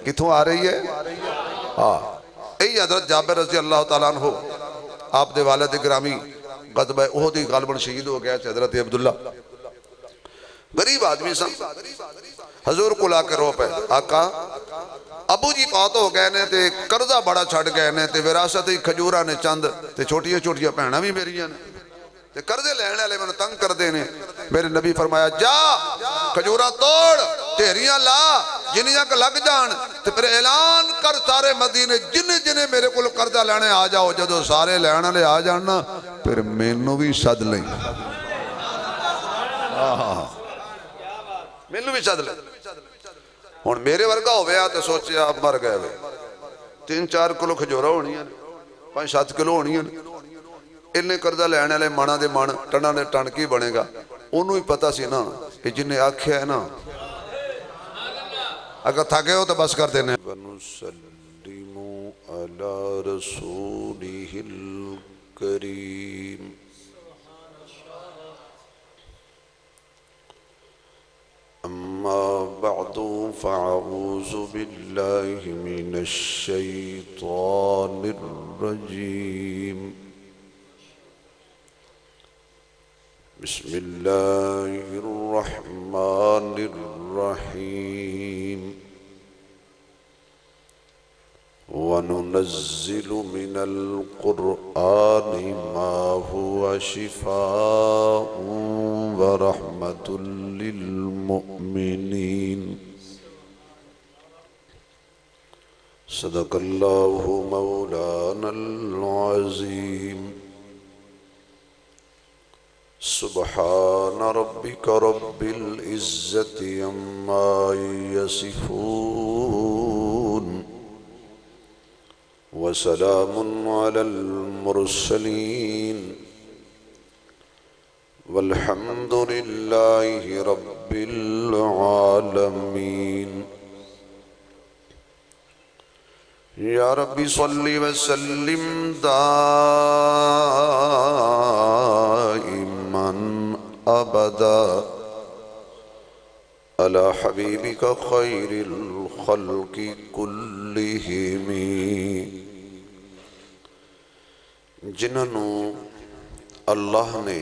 کتھوں آ رہی ہے؟ ای حضرت جابر رضی اللہ تعالیٰ عنہ آپ دے والد گرامی غزوہ احد ہی غالباً شہید ہو گیا حضرت عبداللہ غریب آدمی سن حضور کو لا کے رو پہ آقا ابو جی فوت ہو گئے نے تے قرضہ بڑا چھڑ گئے نے تے وراثت ہی کھجورہ نے چند تے چھوٹیاں چھوٹیاں پہنا بھی میری نے تے قرضے لینے والے میں نے تنگ کر دینے میرے نبی فرمایا جا کھجورہ توڑ تیریاں لا جنیاں کا لگ جان تے پھر اعلان کر سارے مدینے جنہیں میرے کو قرضہ لینے آ جاؤ جدو سارے لینے لے آ جانا پھر مینوں بھی صد لیں مینوں بھی صد لیں ہون میرے ورگا ہو گیا تو سوچے آپ مر گئے ہوئے 3-4 کلو کھجورہ ہونی ہیں 5-7 کلو ہونی ہیں انہیں قرضہ لینے لے مانا دے مان ٹنا دے ٹن کی بنے گا انہوں ہی پتا سی نا کہ جنہیں آنکھیں ہے نا اگر تھاکے ہو تو بس کر دینے وَنُسَلِّمُ عَلَى رَسُولِهِ الْكَرِيمِ أما بعد فأعوذ بالله من الشيطان الرجيم بسم الله الرحمن الرحيم وننزل من القرآن ما هو شفاء ورحمة للمؤمنين صدق الله مولانا العظيم سبحان ربك رب العزة عما يصفون وسلام على المرسلين والحمد لله رب العالمين يا رب صل وسلم دائما أبدا على حبيبك خير الخلق كلهم جنہوں اللہ نے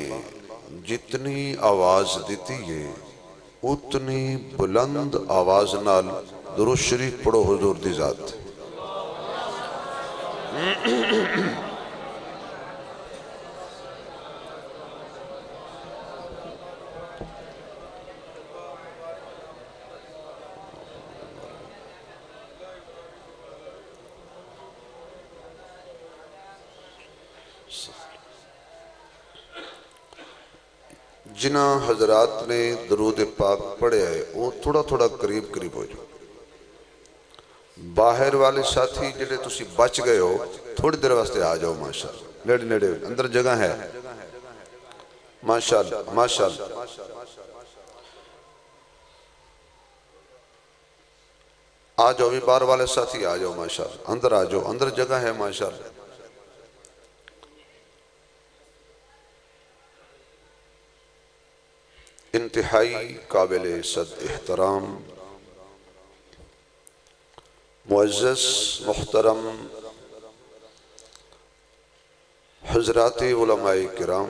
جتنی آواز دیتی ہے اتنی بلند آواز نال درود شریف پڑھو حضور دی ذات جنہ حضرات نے درود پاک پڑھے آئے وہ تھوڑا تھوڑا قریب قریب ہو جاؤ باہر والے ساتھی جڑے تسی بچ گئے ہو تھوڑی دیر واسطے آ جاؤ ماشاءاللہ نیڑے نیڑے اندر جگہ ہے ماشاءاللہ ماشاءاللہ آ جاؤ بھی باہر والے ساتھی آ جاؤ ماشاءاللہ اندر آ جاؤ اندر جگہ ہے ماشاءاللہ انتہائی قابل صد احترام معزز محترم حضرات علماء کرام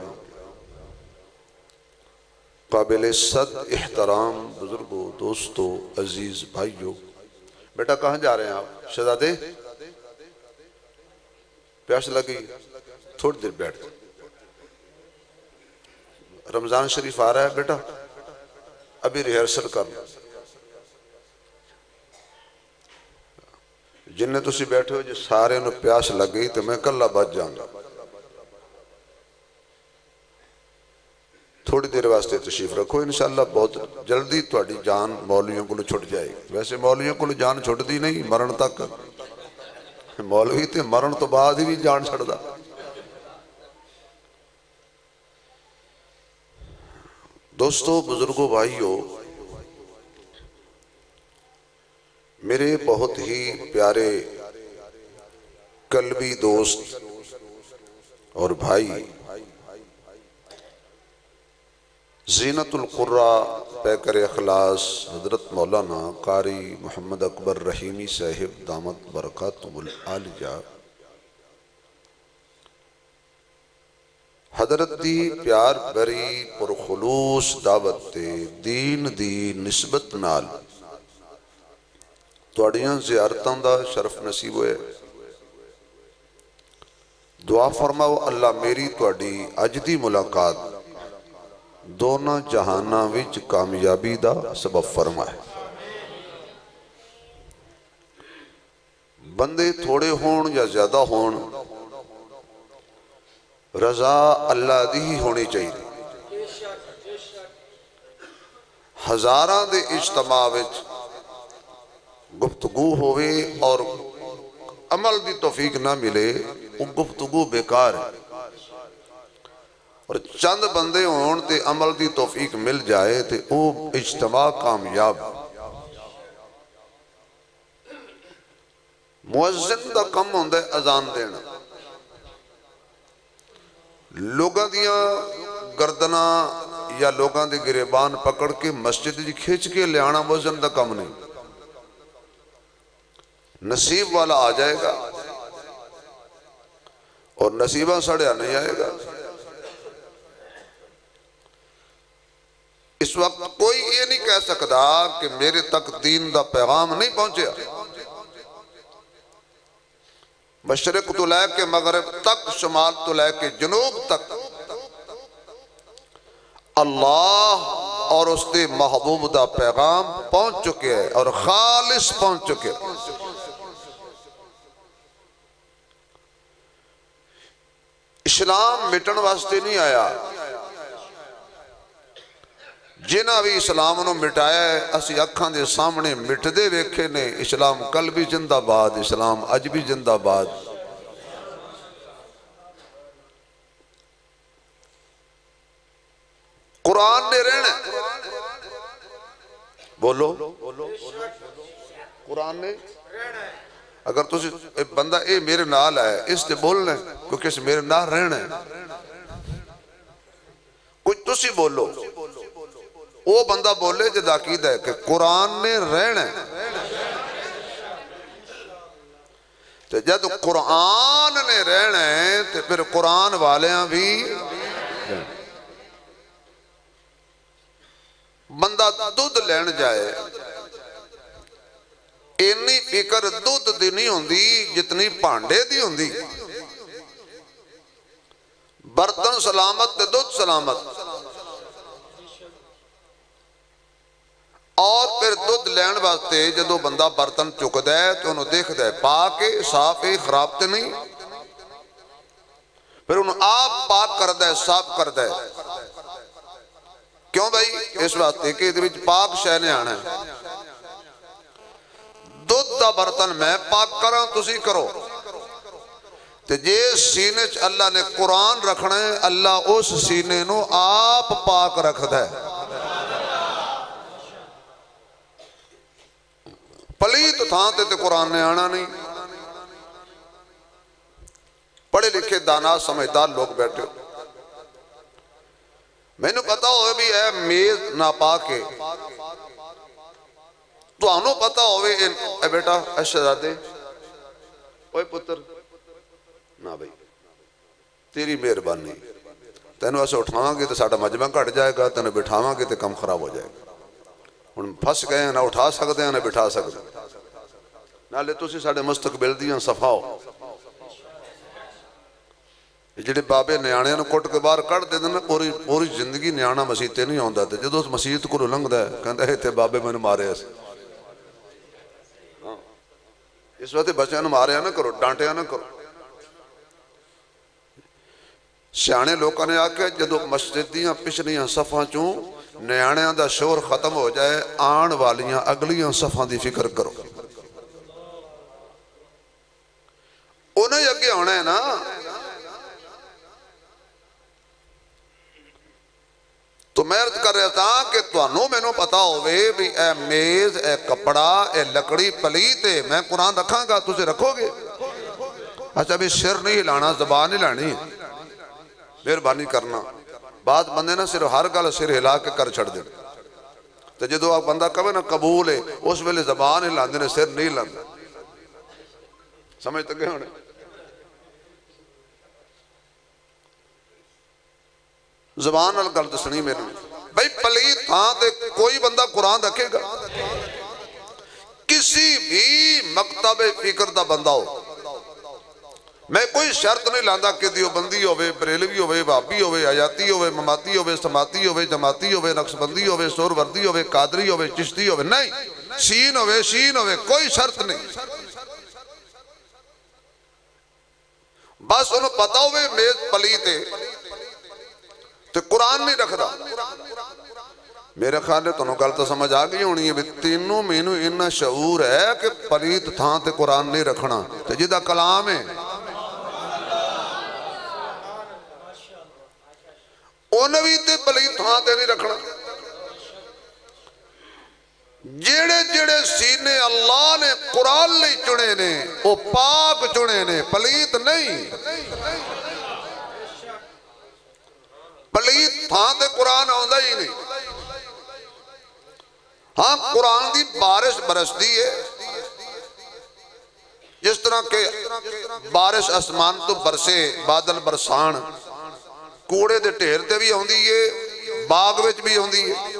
قابل صد احترام بزرگوں دوستوں عزیز بھائیوں بیٹا کہاں جا رہے ہیں آپ شہزادے پیاس لگی تھوڑی دیر بیٹھ رمضان شریف آ رہا ہے بیٹا ابھی ریہرسل کر لو جنہیں تسی بیٹھے ہو جو سارے انہوں پیاس لگ گئی تو میں کلہ بچ جاؤں گا تھوڑی دیر واسطے تشریف رکھو انشاءاللہ بہت جلدی تھوڑی جان مولویوں کو چھٹ جائے گی ویسے مولویوں کو جان چھٹ دی نہیں مرن تک مولوی تھے مرن تو بعد ہی بھی جان چھڑ دا دوستو بزرگوں بھائیوں میرے بہت ہی پیارے قلبی دوست اور بھائی زینت القرا پیکر اخلاص حضرت مولانا قاری محمد اکبر رحیمی صاحب دامت برکاتہم العالیہ حضرت دی پیار بری پر خلوص دعوت دین دی نسبت نال توڑیاں زیارتاں دا شرف نصیب ہوئے دعا فرماؤ اللہ میری توڑی اج دی ملاقات دونوں جہاناں وچ کامیابی دا سبب فرمائے بندے تھوڑے ہون یا زیادہ ہون رضا اللہ دی ہی ہونی چاہیے ہزاراں دے اجتماع وچ گفتگو ہوئے اور عمل دی توفیق نہ ملے وہ گفتگو بیکار ہے اور چند بندے ہون تے عمل دی توفیق مل جائے تے وہ اجتماع کامیاب مؤذن دا کم ہوندہ ہے اذان دینا لوگاں دیاں گردنا یا لوگاں دی گریبان پکڑ کے مسجد جی کھیچ کے لے آنا مؤذن دا کم نہیں نصیب والا آ جائے گا اور نصیبہ سڑیا نہیں آئے گا اس وقت کوئی یہ نہیں کہہ سکتا کہ میرے تک دین دا پیغام نہیں پہنچے مشرق تو لے کے مغرب تک شمال تو لے کے جنوب تک اللہ اور اس کے محبوب دا پیغام پہنچ چکے ہیں اور خالص پہنچ چکے ہیں اسلام مٹن واسطے نہیں آیا جنہ بھی اسلام انہوں مٹایا ہے اسی اکھاں دے سامنے مٹ دے ویکھے نے اسلام کل بھی زندہ باد اسلام اج بھی زندہ باد قرآن نے رہنا بولو قرآن نے اگر تسی بندہ اے میرے نال ہے اس نے بولنا ہے کیونکہ اس میرے نال رہنا ہے کچھ تسی بولو وہ بندہ بولے جد عقیدہ ہے کہ قرآن نے رہنا ہے تو جد قرآن نے رہنا ہے تو پھر قرآن والیاں بھی بندہ دودھ لین جائے اینی فکر دودھ دی نہیں ہوندی جتنی پانڈے دی ہوندی برتن سلامت تے دودھ سلامت اور پھر دودھ لین واسطے جدو بندہ برتن چک دے تو انہوں دیکھ دے پاک صاف خراب تے نہیں پھر انہوں آپ پاک کر دے صاف کر دے کیوں بھائی اس واسطے کہ ادھر پاک شہنے آنا ہے دودھ دا برتن میں پاک کراں تسی کرو تے جے سینے چ اللہ نے قرآن رکھنا ہے اللہ اس سینے نو آپ پاک رکھ دے پلیت تھا تے قرآن نے آنا نہیں پڑھے لکھے دانا سمجھدار لوگ بیٹھے میں نے پتا ہوئے بھی ہے میز ناپاک ہے تو آنو پتا ہوئے اے بیٹا اے شہزادے اوے پتر نا بھئی تیری مہربانی تینوں ایسے اٹھاواں گے تو ساڑھا مجمع کٹ جائے گا تینوں بٹھاواں گے تو کم خراب ہو جائے گا ہن پھس گئے ہیں نہ اٹھا سکتے ہیں نہ بٹھا سکتے ہیں نالے تسی ساڑھے مستقبل دیاں صفاؤ جڑے بابے نیانے نے کٹ کے باہر کٹ دے دینا پوری زندگی نیانا مسیحتے نہیں ہوندہ تھے جدو اس مسیحت کو لنگ دے کہندہ ہے تھے بابے میں نے مارے ایسے اس وقت بچے نے مارے نہ کرو ڈانٹے نہ کرو سیانے لوگوں نے آکے جدو مسجدیاں پچھلیاں صفحاں چوں نیانیاں دا شور ختم ہو جائے آن والیاں اگلیاں صفحاں دی فکر کرو انہیں یقین ہونا ہے نا تو میں عرض کر رہا تھا کہ توانوں میں نو پتا ہوئے بھی اے میز اے کپڑا اے لکڑی پلیتے میں قرآن رکھاں گا تجھے رکھو گے اچھا بھی سر نہیں لانا زبان نہیں لانی مہربانی کرنا بعض بندے نا صرف ہر گل سر ہلا کے کر چھڑ دیں تو جدو آپ بندہ کہے نا قبول ہے اس ویلے زبان ہلاندے نے سر نہیں ہلاندا سمجھ تک گئے ہونے زبان نال گل دسنی میرے بھائی پلیت تھاں تے کوئی بندہ قرآن رکھے گا کسی بھی مکتب فکر دا بندہ ہو میں کوئی شرط نہیں لاندا کہ دیوبندی ہوئے بریلوی ہوئے وہابی ہوئے حیاتی ہوئے مماتی ہوئے سماتی ہوئے جماعتی ہوئے نقشبندی ہوئے سور وردی ہوئے قادری ہوئے چشتی ہوئے نہیں سین ہوئے شین ہوئے کوئی شرط نہیں بس انہوں پتا ہوئے میز پلیتے تو قرآن نہیں رکھ رہا میرے خیال ہے تنہوں گل تو سمجھ آگئی ہونی ہے تینوں مینوں انہا شعور ہے کہ پلیت تھاں تے قرآن نہیں رکھنا تو جدہ کلام ہے انہوی تے پلیت تھاں تے نہیں رکھنا جیڑے جیڑے سینے اللہ نے قرآن لئی چنے نے وہ پاک چنے نے پلیت نہیں پلیت تھاں تے قرآن آؤندہ ہی نہیں ہاں قرآن دی بارش برسدی ہے جس طرح کہ بارش اسمان تو برسے بادل برسان کوڑے دے ٹھیر تے بھی ہوندی ہے باغ وچ بھی ہوندی ہے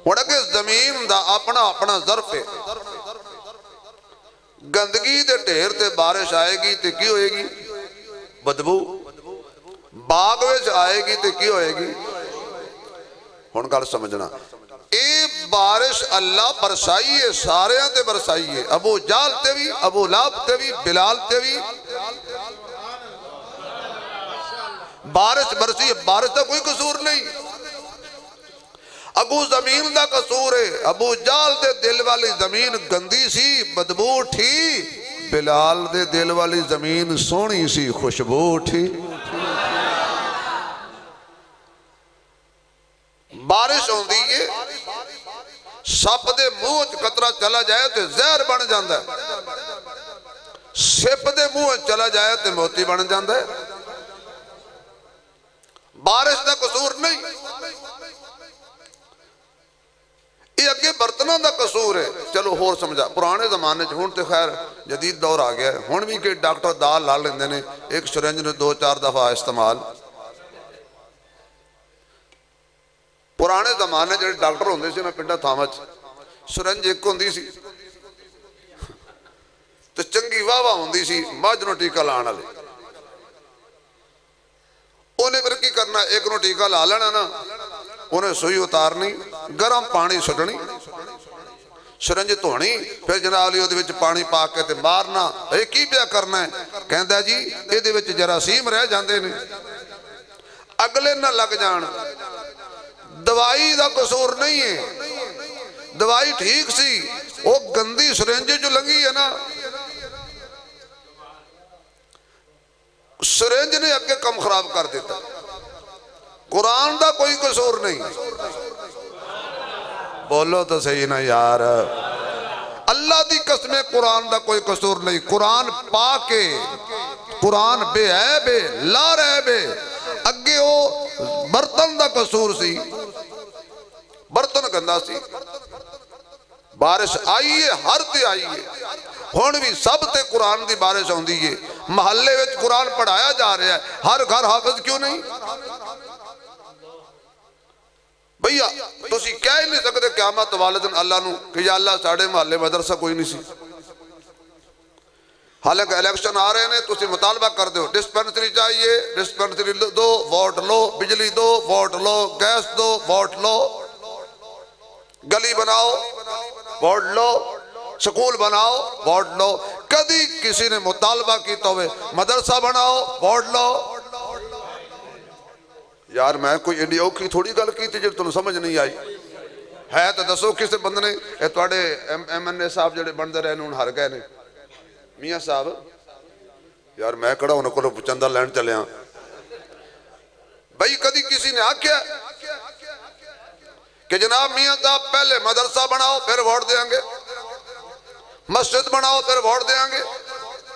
اور اگر زمین دا اپنا اپنا ظرف ہے گندگی دے ٹھیر تے بارش آئے گی تے کی ہوئے گی بدبو باغ وچ آئے گی تے کی ہوئے گی ہن گل سمجھنا اے بارش اللہ برسائی ہے سارے تے برسائی ہے ابو جال تے بھی ابو لاب تے بھی بلال تے بھی بارش برسی ہے بارش تا کوئی قصور نہیں ابو زمین دا قصور ہے ابو جال دے دل والی زمین گندی سی بدبو تھی بلال دے دل والی زمین سونی سی خوشبو تھی بارش ہوندی ہے سپ دے منہ قطرہ چلا جائے تو زہر بن جاندہ ہے سپ دے منہ چلا جائے تو موتی بن جاندہ ہے بارش دا قصور نہیں یہ اگے برتنوں دا قصور ہے چلو ہور سمجھا پرانے زمانے ہون تے خیر جدید دور آ گیا ہے ہون بھی کہ ڈاکٹر دال لا لیندے نے ایک سرنج نے 2-4 دفعہ استعمال پرانے زمانے جڑے ڈاکٹر ہوندے سی نا پنڈا تھامچ سرنج ایک ہوندی سی تو چنگی واہ ہوندی سی ماج نو ٹیکا لانا لے انہیں پھر کی کرنا ایک نو ٹیکا لا لینا نا انہیں سوئی اتارنی گرم پانی سٹنی سرنج دھونی پھر جناب علی دے وچ پانی پا کے تے مارنا اے کی پیا کرنا ہے کہندا جی اے دے وچ جراثیم رہ جاندے نے اگلے نہ لگ جان دوائی دا قصور نہیں ہے دوائی ٹھیک سی وہ گندی سرنج جو لگی ہے نا سرنج نے اگے کم خراب کر دیتا قرآن دا کوئی قصور نہیں بولو تو صحیح نا یار اللہ دی قسمیں قرآن دا کوئی قصور نہیں قرآن پاک ہے قرآن بے عیب ہے لا عیب ہے اگے وہ برتن دا قصور سی برتن گندا سی بارش آئی ہے ہر تے آئی ہے ہون بھی سب تے قرآن دی بارش ہوندی ہے محلے وچ قرآن پڑھایا جا رہا ہے ہر گھر حافظ کیوں نہیں بھئیہ تسی کہہ ہی نہیں سکتے قیامت والدن اللہ نو کہ یا اللہ ساڑھے محلے مدرسہ کوئی نہیں سی حالانکہ الیکشن آ رہے ہیں تسی مطالبہ کر دو ڈسپنسری چاہیے ڈسپنسری دو ووٹ لو بجلی دو ووٹ لو گیس دو ووٹ لو گلی بناؤ ووٹ لو سکول بناؤ ووٹ لو کدی کسی نے مطالبہ کی تو مدرسہ بناؤ ووٹ لو یار میں کوئی ایڈی اوکھی تھوڑی گل کی تھی جب تنہوں سمجھ نہیں آئی ہے تو دسو کسے بند نے اے توڑے ایم این اے صاحب جڑے بندے رہے انہوں ہر گئے نے میاں صاحب یار میں کڑا انہوں کو چندہ لینڈ چلے ہاں بھئی کدی کسی نے آکیا کہ جناب میاں صاحب پہلے مدرسہ بناؤ پھر ووٹ دیں گے مسجد بناؤ پھر ووٹ دیں گے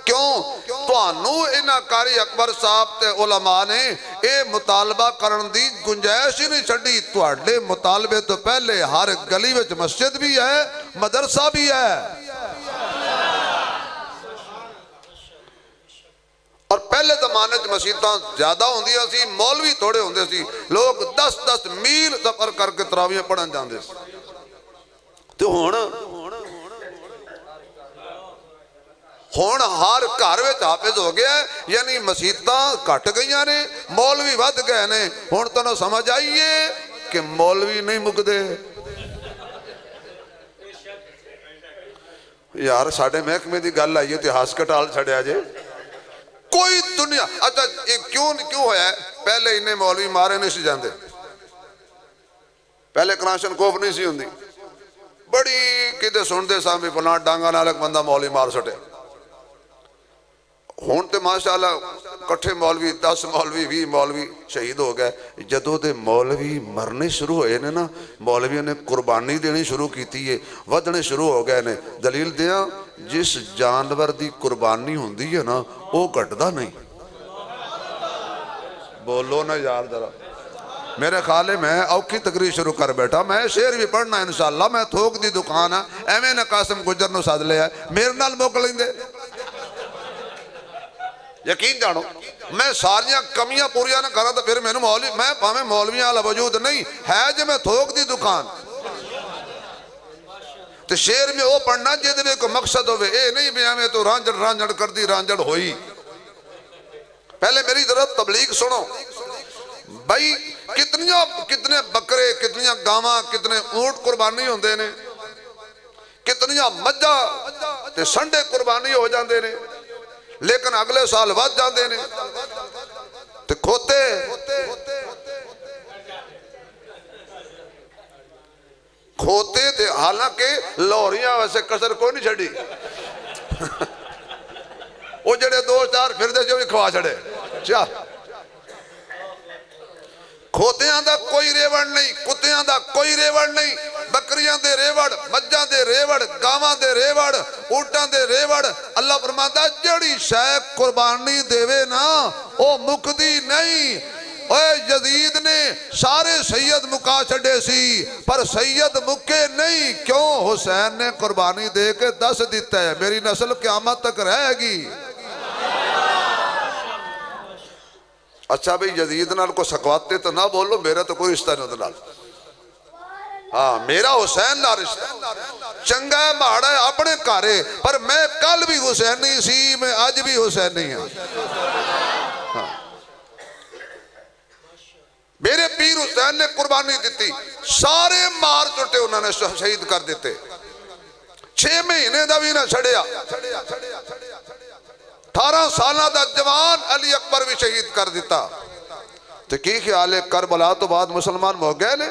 کیوں تانوں انہاں قاری اکبر صاحب تے علماء نے اے مطالبہ کرن دی گنجائش ہی نہیں چھڑی تواڈے مطالبے تو پہلے ہر گلی وچ مسجد بھی ہے مدرسہ بھی ہے اور پہلے زمانے چ مسجداں زیادہ ہوندیاں سی مولوی تھوڑے ہوندے سی لوگ 10-10 میل سفر کر کے تراویح پڑھن جاندے سی تے ہن ہر گھر وچ حافظ ہو گیا ہے یعنی مسجداں گھٹ گئیاں نے مولوی ود گئے نے ہن تانوں سمجھ آئیے کہ مولوی نہیں مکدے یار ساڈے محکمے دی گل آئی تے ہسپتال چھڑیا جے کوئی دنیا اچھا کیوں ہویا ہے پہلے انہیں مولوی مارے نہیں سی جاندے پہلے کرانشن کوف نہیں سی ہوندی بڑی کدے سندے ساں بھی فلاں ڈانگا نال ایک بندہ مولوی مار سٹے ہون تے ماشاءاللہ کٹھے مولوی 10 مولوی 20 مولوی شہید ہو گئے جدو دے مولوی مرنے شروع ہوئے نے نا مولویوں نے قربانی دینی شروع کیتی ہے ودنے شروع ہو گئے نے دلیل دیاں جس جانور دی قربانی ہوندی ہے نا وہ گھٹدا نہیں بولو نا یار ذرا میرے خیال میں اوکھی تقریر شروع کر بیٹھا میں شعر بھی پڑھنا انشاءاللہ میں تھوک دی دکان ہے ایویں نے قاسم گجر نو ساتھ لیا ہے میرے نال موک لیندے یقین جانو میں ساریاں کمیاں پوریاں نہ کرا تو پھر میں مولوی میں پاہمیں مولویاں علا وجود نہیں ہے جو میں تھوک دی دکان تو شعر میں وہ پڑھنا جیدے میں کوئی مقصد ہوئے اے نہیں بھی ہمیں تو رانجڑ کر دی رانجڑ ہوئی پہلے میری ضرورت تبلیغ سنو بھائی کتنے بکرے کتنیاں گاواں کتنے اونٹ قربانی ہوندے نے کتنیاں مجھا تے سنڈے قربانی ہو جاندے نے لیکن اگلے سال ود جاندے نے تے کھوتے تے حالانکہ لوریاں ویسے کسر کوئی نہیں چھڑی وہ جڑے 2-4 پھر دے جو بھی کھوا چھڑے کھوتیاں دا کوئی ریوڑ نہیں کتیاں دا کوئی ریوڑ نہیں بکریاں دے ریوڑ مجھاں دے ریوڑ گاواں دے ریوڑ اونٹاں دے ریوڑ اللہ فرماتا جڑی شے قربانی دیوے نا او مکدی نہیں اے یزید نے سارے سید مکا چھڑے سی پر سید مکے نہیں کیوں حسین نے قربانی دے کے 10 دیتا ہے میری نسل قیامت تک رہے گی اچھا بھئی یزید نال کو سکواتے تو نہ بولو میرا تو کوئی رشتہ نہیں نال ہاں میرا حسین نہ رشتہ چنگا ہے مہاڑا ہے اپنے کارے پر میں کل بھی حسین نہیں سی میں آج بھی حسین نہیں ہوں میرے پیر حسین نے قربانی دیتی سارے مار چٹے انہوں نے شہید کر دیتے 6 مہینے دا بھی نہ چھڑیا 18 سالہ دا جوان علی اکبر بھی شہید کر دیتا تو کی خیال ہے کربلا تو بعد مسلمان ہو گئے نے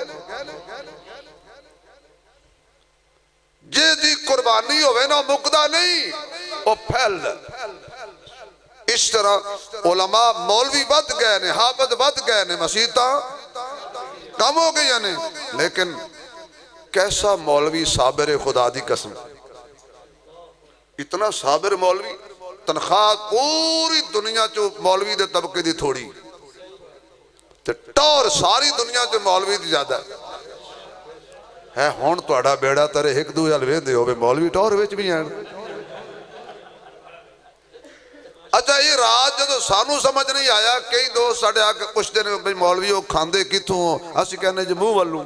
جے دی قربانی ہوئے نا مقدہ نہیں وہ پھیل اس طرح علماء مولوی بد گئے نے حافظ بد گئے نے مسیطہ کم ہو گئی نے لیکن کیسا مولوی صابر خدا دی قسم اتنا صابر مولوی تنخواہ پوری دنیا چو مولوی دے طبقے دی تھوڑی ٹور ساری دنیا چو مولوی دی زیادہ ہے ہون تو اڑا بیڑا ترے ایک دو جلوے دے ہوئے مولوی ٹور ویچ بھی ہیں اچھا یہ رات جدو سانو سمجھ نہیں آیا کئی دوست ساڑھے آکے پوچھتے ہیں مولوی وہ کھاندے کتوں ہوں اسی کہنے جو منہ والوں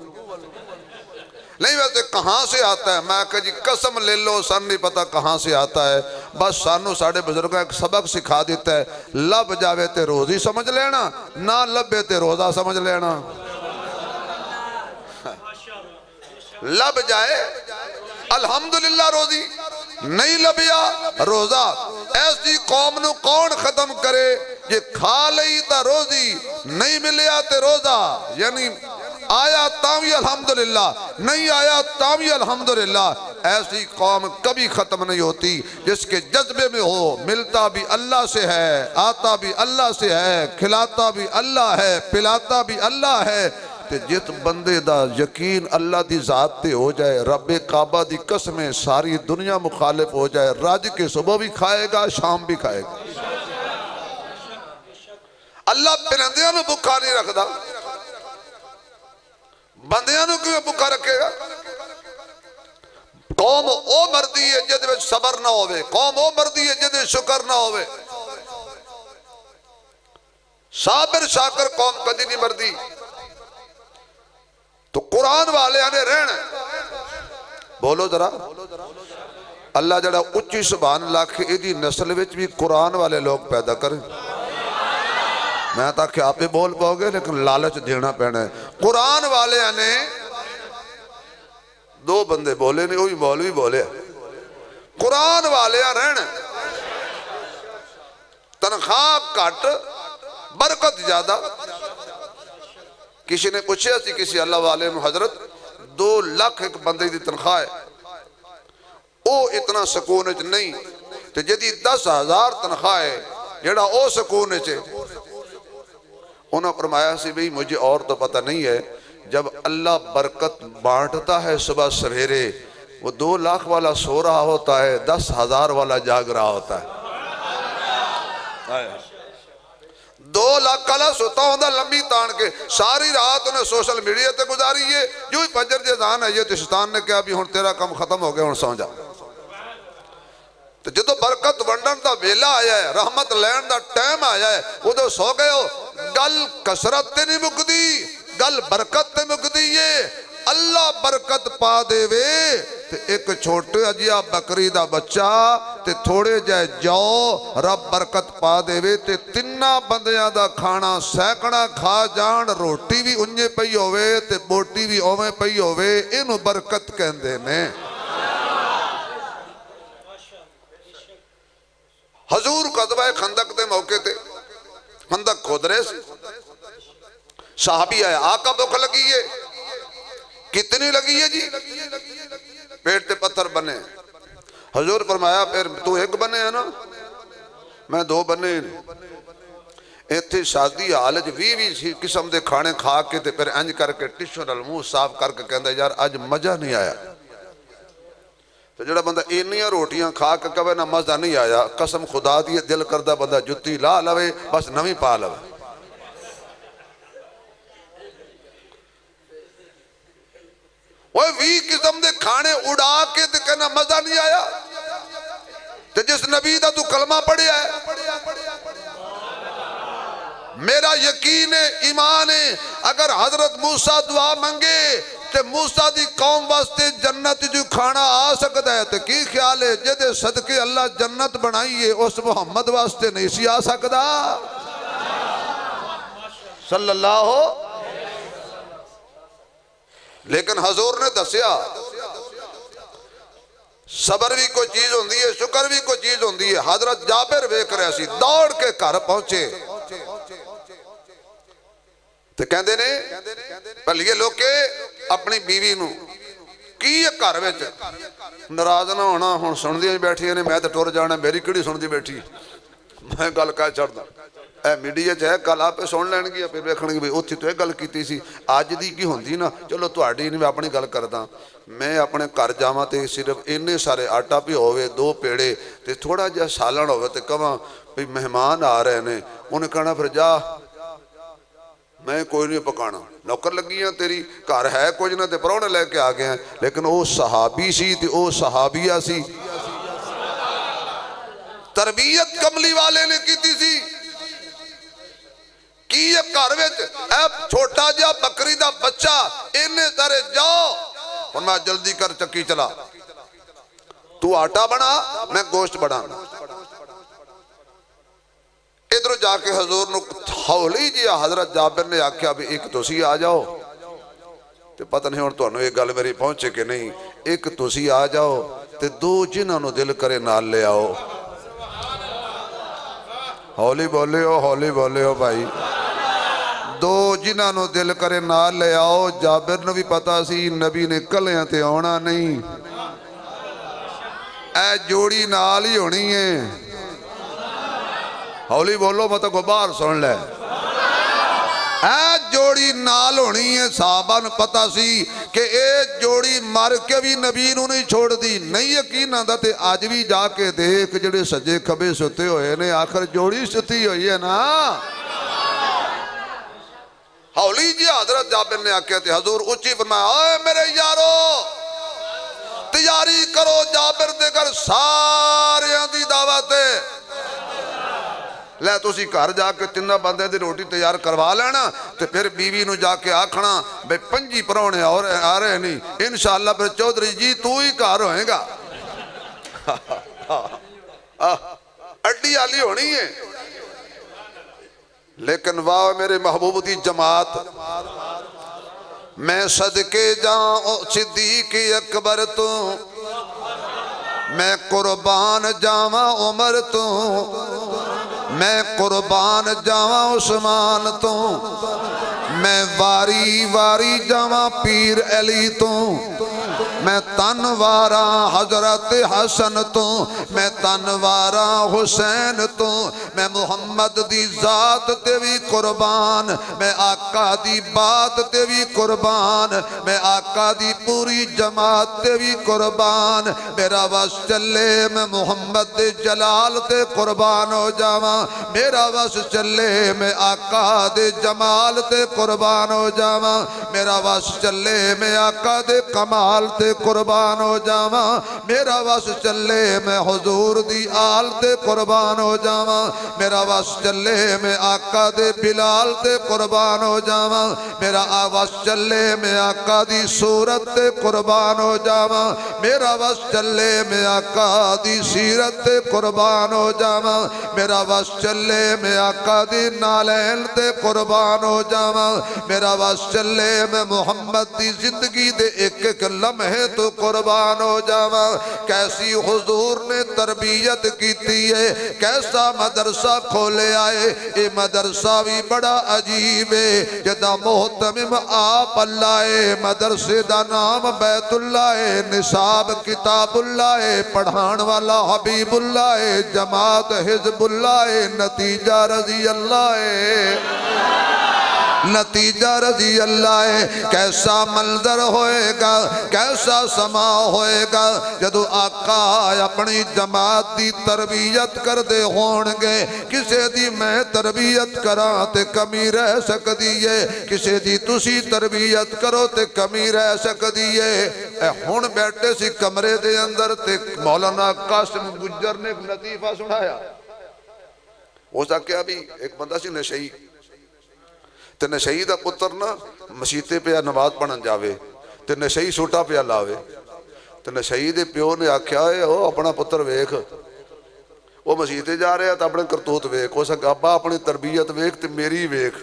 نہیں ویسے کہاں سے آتا ہے میں کہا جی قسم لے لو سن نہیں پتا کہاں سے آتا ہے بس سانو ساڑھے بزرگوں ایک سبق سکھا دیتا ہے لب جاوے تے روزی سمجھ لینا نہ لبے تے روزہ سمجھ لینا لب جائے الحمدللہ روزی نہیں لبیا روزہ ایسی قوم نو کون ختم کرے یہ کھا لئی تا روزی نہیں ملیا تے روزہ یعنی آیا تاوی الحمدللہ نہیں آیا تاوی الحمدللہ ایسی قوم کبھی ختم نہیں ہوتی جس کے جذبے میں ہو ملتا بھی اللہ سے ہے آتا بھی اللہ سے ہے کھلاتا بھی اللہ ہے پلاتا بھی اللہ ہے تے جت بندے دا یقین اللہ دی ذات تے ہو جائے رب کعبہ دی قسمیں ساری دنیا مخالف ہو جائے راج کے صبح بھی کھائے گا شام بھی کھائے گا اللہ پرندیاں نو بھکا نہیں رکھ دا بندیاں نو کیوں بھکا رکھے گا قوم او مردی ہے جدے صبر نہ ہوئے قوم او مردی ہے جدے شکر نہ ہوئے صابر شاکر قوم کدی نہیں مردی تو قرآن والے آنے رہنا بولو ذرا اللہ جڑا اچھی سبحان اللہ کے ایدی نسل وچ بھی قرآن والے لوگ پیدا کریں میں تاکہ آپ بول پاؤ گے لیکن لالچ دینا پینا ہے قرآن والے آنے دو بندے بولے نہیں وہی مولوی بولے قرآن والے رہنا تنخواہ کٹ برکت زیادہ کسی نے پوچھے سی کسی اللہ والے میں حضرت 2 لاکھ ایک بندے دی تنخواہ ہے او اتنا سکونچ نہیں تو جدی 10,000 تنخواہ ہے جڑا او سکونچ ہے انہوں نے فرمایا سی بھئی مجھے اور تو پتہ نہیں ہے جب اللہ برکت بانٹتا ہے صبح سویرے وہ 2 لاکھ والا سو رہا ہوتا ہے 10,000 والا جاگ رہا ہوتا ہے 2 لاکھ والا سوتا ہوندہ لمبی تان کے ساری رات انہیں سوشل میڈیا تے گزاری ہے جو ہی فجر جیزان ہے یہ تو شیطان نے کہا بھی ہن تیرا کم ختم ہو گیا ہن سو جا تو جدو برکت ونڈن دا ویلا آیا ہے رحمت لین دا ٹائم آیا ہے وہ تو سو گئے ہو گل کسرت تے نہیں مکدی گل برکت تے مکدی یہ اللہ برکت پا دے وے تے ایک چھوٹے اجیا بکری دا بچہ تے تھوڑے جائے جاؤ رب برکت پا دے وے تے 3 بندیاں دا کھانا سیکڑا کھا جان روٹی بھی انجے پئی ہوئے تے بوٹی بھی اومے پئی ہوئے انہوں برکت کہندے نے حضور قذبہ خندق دے موقع تے خندق کھود رہے سے صحابی آیا آقا بھوک لگی ہے کتنی لگی ہے جی پیٹ تے پتھر بنے حضور فرمایا پھر تو ایک بنے ہے نا میں 2 بنے ایتھے شادی حالج 20 قسم دے کھانے کھا کے تے پھر انج کر کے ٹشو نال منہ صاف کر کے کہندا یار اج مزہ نہیں آیا تو جڑا بندہ اینیاں روٹیاں کھا کے کبھی نہ مزہ نہیں آیا قسم خدا دیئے دل کردہ بندہ جتی لا لوے بس نویں پا لوے وہ 20 قسم دے کھانے اڑا کے تے کہنا مزہ نہیں آیا تے جس نبی دا تو کلمہ پڑھے ہے میرا یقین ہے ایمان ہے اگر حضرت موسیٰ دعا منگے تے موسیٰ دی قوم واسطے جنت جو کھانا آ سکتا ہے تے کی خیال ہے جدے صدقے اللہ جنت بنائیے اس محمد واسطے نہیں سی آ سکتا صلی اللہ ہو لیکن حضور نے دسیا صبر بھی کوئی چیز ہوندی ہے شکر بھی کوئی چیز ہوندی ہے حضرت جابر بیک رہے سی دوڑ کے گھر پہنچے تو کہندے نے پہلے لوگ کے اپنی بیوی نو کی یہ گھر وچ ناراض نہ ہونا ہن سن دی بیٹھی نے میں تے ٹر جانا میری کیڑی سن دی بیٹھی میں گل کہہ چھڑ دا اے میڈیا چ ہے کل آپ سن لین گی پھر ویکھن گے بھئی اوتھے تو یہ گل کیتی سی اج دی کی ہوندی نا چلو تہاڈی نہیں میں اپنی گل کردا میں اپنے گھر جاواں تے صرف اینے سارے آٹا بھی ہوے 2 پیڑے تے تھوڑا جہا سالن ہوے تے کہاں بھئی مہمان آ رہے نے انہیں کہنا پھر جا میں کوئی نہیں پکانا نوکر لگی ہیں تیری گھر ہے کچھ نہ تے پرونے لے کے آ گئے ہیں لیکن او صحابی سی تے او صحابیہ سی تربیت کملی والے نے کیتی سی کی یہ گھر وچ اے چھوٹا جا بکری دا بچہ انہیں سارے جاؤ فرمایا جلدی کر چکی چلا تو آٹا بنا میں گوشت بنانا ادھر جا کے حضور نو ہولی جی حضرت جابر نے آکھیا بھی ایک تسی آ جاؤ تے پتہ نہیں ہن تانوں یہ گل میری پہنچے کہ نہیں ایک تسی آ جاؤ تے 2 جنہاں نو دل کرے نال لے آؤ ہولی بولے ہو بھائی 2 جنہاں نو دل کرے نال لے آؤ جابر نو بھی پتا سی نبی نے کلیاں تے آنا نہیں اے جوڑی نال ہی ہونی ہے ہولی بولو مطلب کو باہر سن لے اے جوڑی نال ہونی ہے صحابہ نے پتا سی کہ اے جوڑی مر کے بھی نبی نو نہیں چھوڑ دی نہیں یقین آندا تے آج بھی جا کے دیکھ جڑے سجے کھبے ستے ہوئے نے آخر جوڑی ستی ہوئی ہے نا ہولی جی حضرت جابر نے آکے تھے حضور اچھی فرمایا اے میرے یارو تیاری کرو جابر دے کر سارے دی دعوت ہے لے تو اسی گھر جا کے تینہ بندے دی روٹی تیار کروا لینا تے پھر بیوی نو جا کے آکھنا بے پنجی پرونے اور آ رہے نہیں انشاءاللہ پھر چودھری جی تو ہی گھر ہوئے گا اڈی آلی ہونی ہے لیکن واہ میرے محبوب دی جماعت میں صدقے جاؤں صدیق اکبر تو میں قربان جاواں عمر تو میں قربان جاواں عثمان تو میں واری واری جاواں پیر علی تو میں تنوارا حضرت حسن تو میں تنوارا حسین تو میں محمد دی ذات تے بھی قربان میں آقا دی بات تے بھی قربان میں آقا دی پوری جماعت تے بھی قربان میرا بس چلے میں محمد دے جلال تے قربان ہو جاواں میرا بس چلے میں آقا دے جمال تے قربان ہو جاواں میرا بس چلے میں آقا دے کمال تے قربان ہو جاواں میرا بس چلے میں حضور دی آل تے قربان ہو جاواں میرا بس چلے میں آقا دے بلال تے قربان ہو جاواں میرا بس چلے میں آقا دی صورت تے قربان ہو جاواں میرا بس چلے میں آقا دی سیرت تے قربان ہو جاواں میرا بس چلے میں آقا دی نالین تے قربان ہو جاواں میرا بس چلے میں محمد دی زندگی دے ایک ایک لمحے تو قربان ہو جاواں کیسی حضور نے تربیت کیتی ہے کیسا مدرسہ کھولے آئے اے مدرسہ بھی بڑا عجیب ہے جدا محتمم آپ اللہ ہے مدرسے دا نام بیت اللہ ہے نصاب کتاب اللہ ہے پڑھان والا حبیب اللہ ہے جماعت حزب اللہ ہے نتیجہ رضی اللہ ہے نتیجہ رضی اللہ ہے کیسا منظر ہوئے گا کیسا سما ہوئے گا جدو آقا اپنی جماعت دی تربیت کر دے ہونگے کسے دی میں تربیت کراں تے کمی رہ سکتی ہے کسے دی تسی تربیت کرو تے کمی رہ سکتی ہے اے ہون بیٹھے سی کمرے دے اندر تے مولانا قاسم گجر نے ایک لطیفہ سنایا ہو سکے ابھی ایک بندہ سی نشئی تے نشئی دا پتر نا مسیطے پہ نماز پڑھن جاوے تے نشئی سوٹا پہ لاوے تے نشئی دے پیو نے آکھیا ہے او اپنا پتر ویکھ وہ مسیطے جا رہے ہیں تو اپنے کرتوت ویکھ ہو سکا ابا اپنی تربیت ویکھ تے میری ویکھ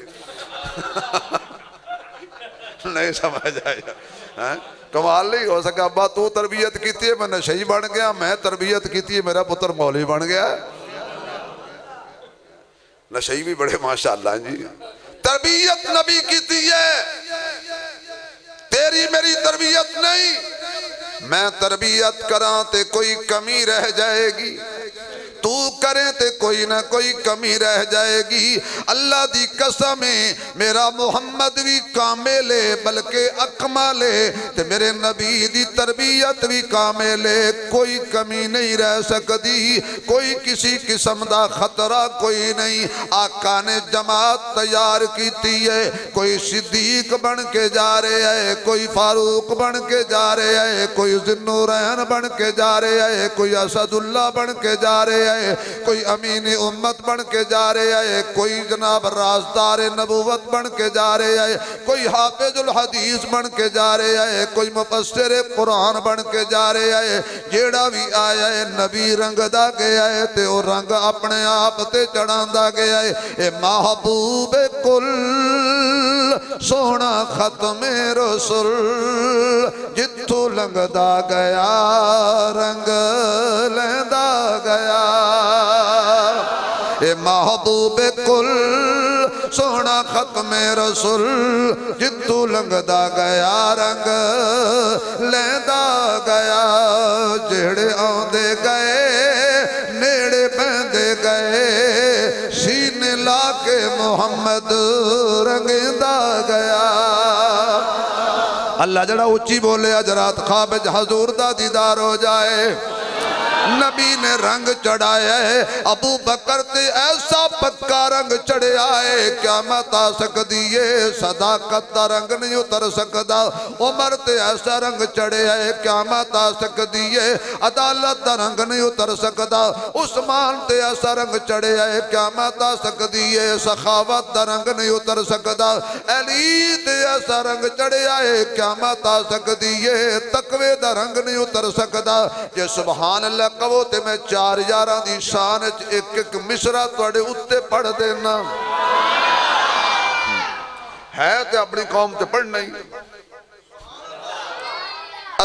نہیں سمجھ آیا کمال نہیں ہو سکا ابا تو تربیت کیتی ہے میں نشئی بن گیا میں تربیت کیتی ہے میرا پتر مولوی بن گیا نشئی بھی بڑے ماشاءاللہ جی تربیت نبی کیتی ہے تیری میری تربیت نہیں میں تربیت کراں تے کوئی کمی رہ جائے گی تو کریں تے کوئی نہ کوئی کمی رہ جائے گی اللہ دی قسمیں میرا محمد بھی کامل ہے بلکہ اکمل ہے تے میرے نبی دی تربیت بھی کامل ہے کوئی کمی نہیں رہ سکتی کوئی کسی قسم دا خطرہ کوئی نہیں آقا نے جماعت تیار کیتی ہے کوئی صدیق بن کے جا رہے ہے کوئی فاروق بن کے جا رہے ہے کوئی ذوالنورین بن کے جا رہے ہے کوئی اسد اللہ بن کے جا رہے ہے کوئی امین امت بن کے جا رہے ہے کوئی جناب رازدار نبوت بن کے جا رہے ہے کوئی حافظ الحدیث بن کے جا رہے ہے کوئی مفسر قرآن بن کے جا رہے ہے جیڑا بھی آیا ہے نبی رنگ دا گیا ہے تے وہ رنگ اپنے آپ تے چڑھان دا گیا ہے اے محبوب کل سونا ختم رسول جتھو لنگ دا گیا رنگ لیندہ گیا اے محبوب کل سونا ختم رسول جتھو لنگ دا گیا رنگ لیندہ گیا جڑے آندے گئے نیڑے بندے گئے سینے لا کے محمد رنگیندا گیا اللہ جڑا اچھی بولے اجرات خواب حضور دا دیدار ہو جائے نبی نے رنگ چڑھایا ہے ابو بکر تے ایسا پکا رنگ چڑھے آئے قیامت آ سکتی ہے صداقت دا رنگ نہیں اتر سکتا عمر تے ایسا رنگ چڑھے آئے قیامت آ سکتی ہے عدالت دا رنگ نہیں اتر سکتا عثمان تے ایسا رنگ چڑھے آئے قیامت آ سکتی ہے سخاوت دا رنگ نہیں اتر سکتا علی تے ایسا رنگ چڑھے آئے قیامت آ سکتی ہے تقوی دا رنگ نہیں اتر سکتا کہ سبحان اللہ کہو تے میں 4 یاراں دی شان ایک مصرع توڑے اتے پڑھ دینا ہے تے اپنی قوم تے پڑھنا ہی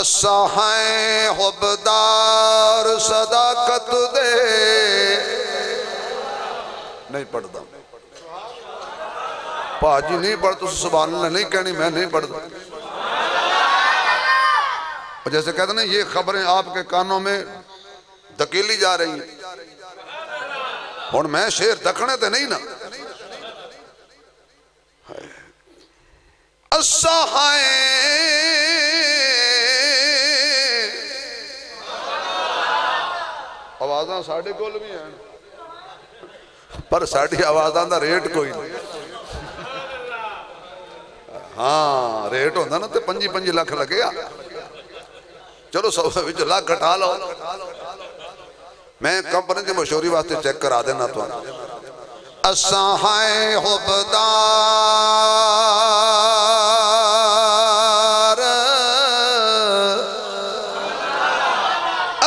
اساں حبدار صداقت دے نہیں پڑھتا پاجی نہیں پڑھتا سبحان اللہ نہیں کہنی میں نہیں پڑھتا جیسے کہتے ہیں یہ خبریں آپ کے کانوں میں دکیلی جا رہی ہیں اور میں شیر دکھنے تے نہیں نا السہائیں آوازاں ساڑھے کول بھی ہیں پر ساڑھی آوازاں دا ریٹ کوئی نہیں ہاں ریٹ ہوندہ نا تے 5 لاکھ لگے چلو سو وچ لاکھ گھٹا لو میں کمپنی کی مشہوری واسطے چیک کرا دینا تو اساں حبدار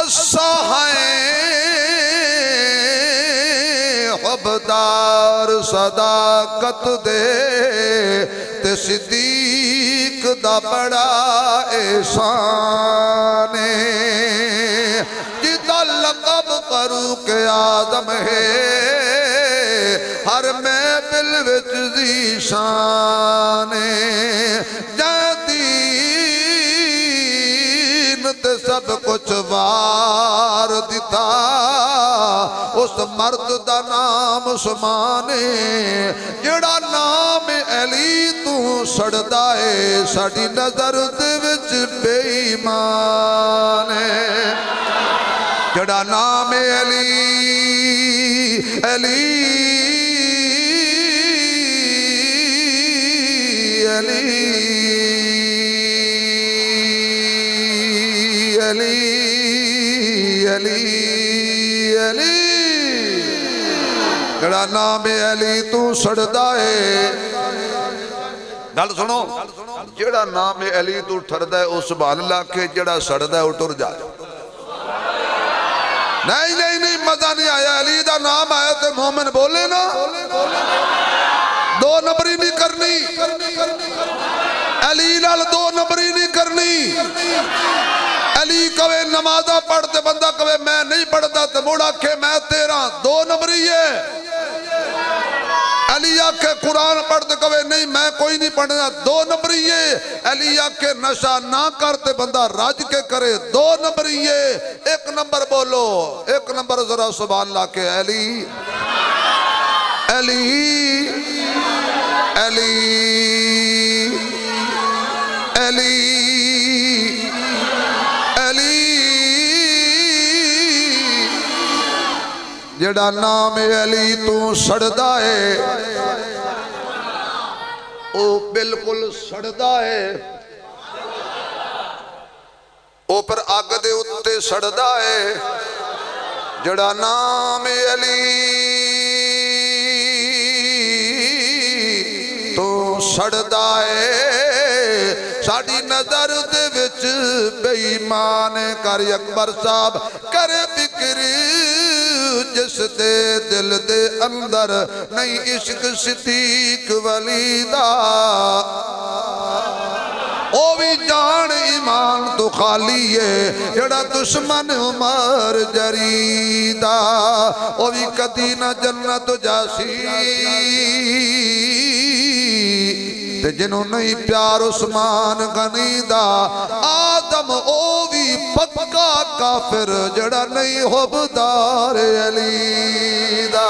اساں حبدار صداقت دے تے صدیق دا بڑا احسان جدا لقب فاروق آدم ہے ہر محفل وچ ذیشان دین تے سب کچھ وار دیتا اس مرد دا نام عثمان جڑا نام علی تو سڑدا ہے ساڈی نظر دے وچ بے ایمان جڑا نام علی علی علی علی علی علی جڑا نام علی تو سڑدا ہے گل سنو جڑا نام علی تو ٹھردا ہے اس سبحان اللہ کے جڑا سڑدا ہے وہ ٹر جائے نہیں مزہ نہیں آیا علی دا نام آیا تے مومن بولے نا 2 نمبری نہیں کرنی علی نال 2 نمبری نہیں کرنی علی کہے نمازہ پڑھتے بندہ کہے میں نہیں پڑھتا تے موڑا کہ میں تیرا 2 نمبری ہے علی آکھے قرآن پڑھتے کہے نہیں میں کوئی نہیں پڑھنا 2 نمبری ہے علی آکھے نشہ نہ کرتے بندہ راج کے کرے 2 نمبری ہے 1 نمبر بولو 1 نمبر ذرا سبحان اللہ کے علی علی علی علی علی جڑا نام علی تو سڑدا ہے او بالکل سڑدا ہے او پر آگ دے اتے سڑدا ہے جڑا نام علی تو سڑدا ہے ساڑی نظر دے وچ بے ایمان کاری اکبر صاحب کرے فکر جس دے دل دے اندر نہیں عشق صدیق ولی دا او بھی جان ایمان تو خالی ہے جڑا دشمن عمر جریدہ او بھی کدی نہ جنت جاسی تے جنہوں نہیں پیار عثمان غنی دا آدم او بھی پکا کافر جڑا نہیں حبدار علی دا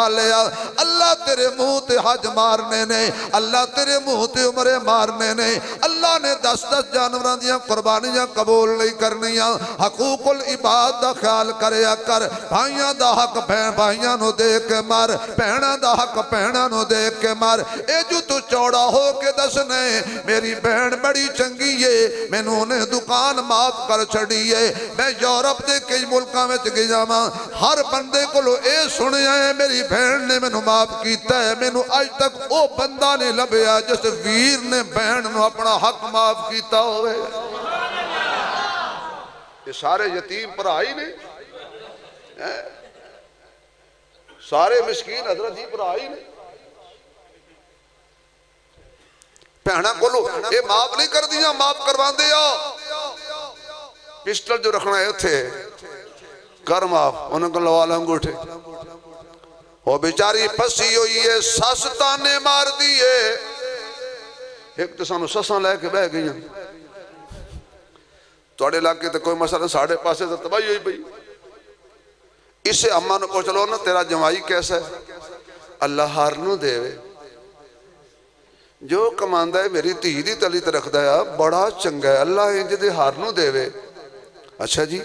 والے اللہ تیرے منہ تے حج مارنے نے اللہ تیرے منہ تے عمرے مارنے نے اللہ نے 10-10 جانوران دیاں قربانیاں قبول نہیں کرنیاں حقوق العباد دا خیال کریا کر بھائیاں دا حق بھائیاں نو دے کے مار بہناں دا حق بہناں نو دے کے مار اے جو تو چوڑا ہو کے دسنے میری بہن بڑی چنگی ہے میں نے دکان معاف کر چھڑی ہے میں یورپ دے کئی ملکاں میں گیا ماں ہر بندے کو لو اے سنے آئے میری بہن نے میں معاف کیتا ہے میں آج تک او بندہ نے لبیا جس ویر نے بہن نو اپنا حق معاف کیتا ہوئے یہ سارے یتیم پر آئی نہیں سارے مسکین حضرت جی پر آئی نہیں پہنا کو لو یہ معاف نہیں کر دیا معاف کروان دیا پسٹل جو رکھنا ہے تھے کر معاف انہوں کو لوالا انگوٹھے وہ بیچاری پسی ہوئی ہے سستا نے مار دیئے ایک تو سانو سساں لے کے بہ گئی ہیں توڑے علاقے تے کوئی مسئلہ ساڑھے پاسے سے تباہی ہوئی بھئی اس سے اممہ نے پوچھ لو نا تیرا جمائی کیسا ہے اللہ ہارنو دے وے جو کماندہ ہے میری تیدی تلی تے رکھ دایا بڑا چنگا ہے اللہ انج دے ہارنو دے وے اچھا جی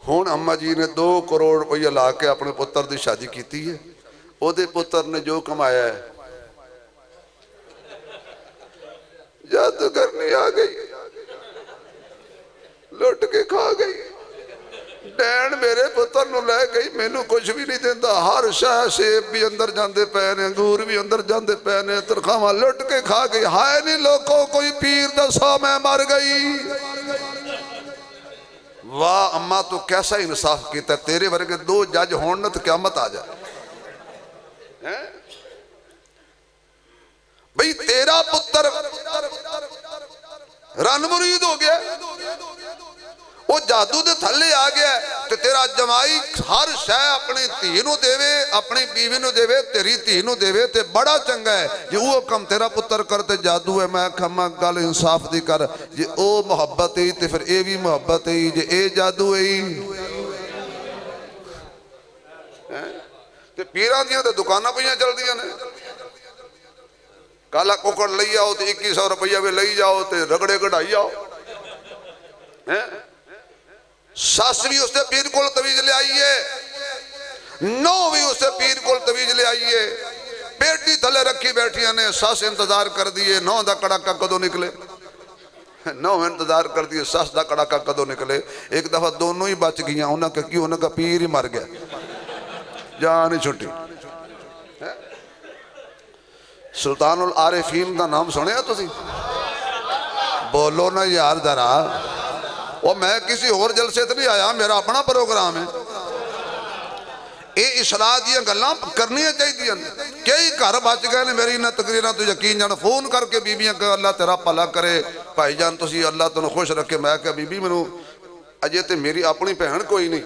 ہون اممہ جی نے 2 کروڑ روپیہ لا کے اپنے پتر دی شادی کیتی ہے او دے پتر نے جو کمایا ہے جادو کرنی آ گئی لٹ کے کھا گئی ڈین میرے پتر نو لے گئی میں نو کچھ بھی نہیں دیندہ ہر شاہ سیب بھی اندر جاندے پہنے انگور بھی اندر جاندے پہنے ترخامہ لٹ کے کھا گئی ہائے نہیں لوگوں کوئی پیر دسا میں مر گئی واہ اممہ تو کیسا انصاف کیتا ہے تیرے ورگے 2 جج ہوننا تو قیامت آ جائے بھئی تیرا پتر رن مرید ہو گیا وہ جادو دے تھلے آ گیا تو تیرا جمائی ہر شے اپنے تینوں دے وے اپنی بیوی نو دے وے تیری تینوں دے وے تے بڑا چنگا ہے یہ وہ کم تیرا پتر کرتے جادو ہے میں کھما گل انصاف دی کر یہ او محبت ہے تے پھر اے بھی محبت ہے یہ اے جادو ہے تے پیران دیاں تے دکانہ پہیاں چل دیاں نے کالا کوکڑ لئی آؤ تے 2100 روپیہ بھی لئی جاؤ تے رگڑے کڑھائی آؤ ساس بھی اس سے پیر کول تویج لے آئیے نو بھی اس سے پیر کول تویج لے آئیے بیٹی تھلے رکھی بیٹھیاں نے ساس انتظار کر دیئے 9 دا کڑاکا کدو نکلے 9 انتظار کر دیئے ساس دا کڑاکا کدو نکلے ایک دفعہ دونوں ہی بچ گئیاں انہاں کہ کیوں انہاں کا پیر ہی مر گیا جانی چھٹی سلطان العارفین دا نام سنے تو سی بولو نا یار ذرا وہ میں کسی اور جلسے تے نہیں آیا میرا اپنا پروگرام ہے اے اصلاح دیا گلاں کرنی چاہی دیا کئی گھر بچ گئے نے میری نہ تقریرہ تو یقین جانا فون کر کے بی بیاں کہ اللہ تیرا پلا کرے بھائی جان تسی اللہ تنو خوش رکھے میں کہ بی بی منو اجے تے میری اپنی بہن کوئی نہیں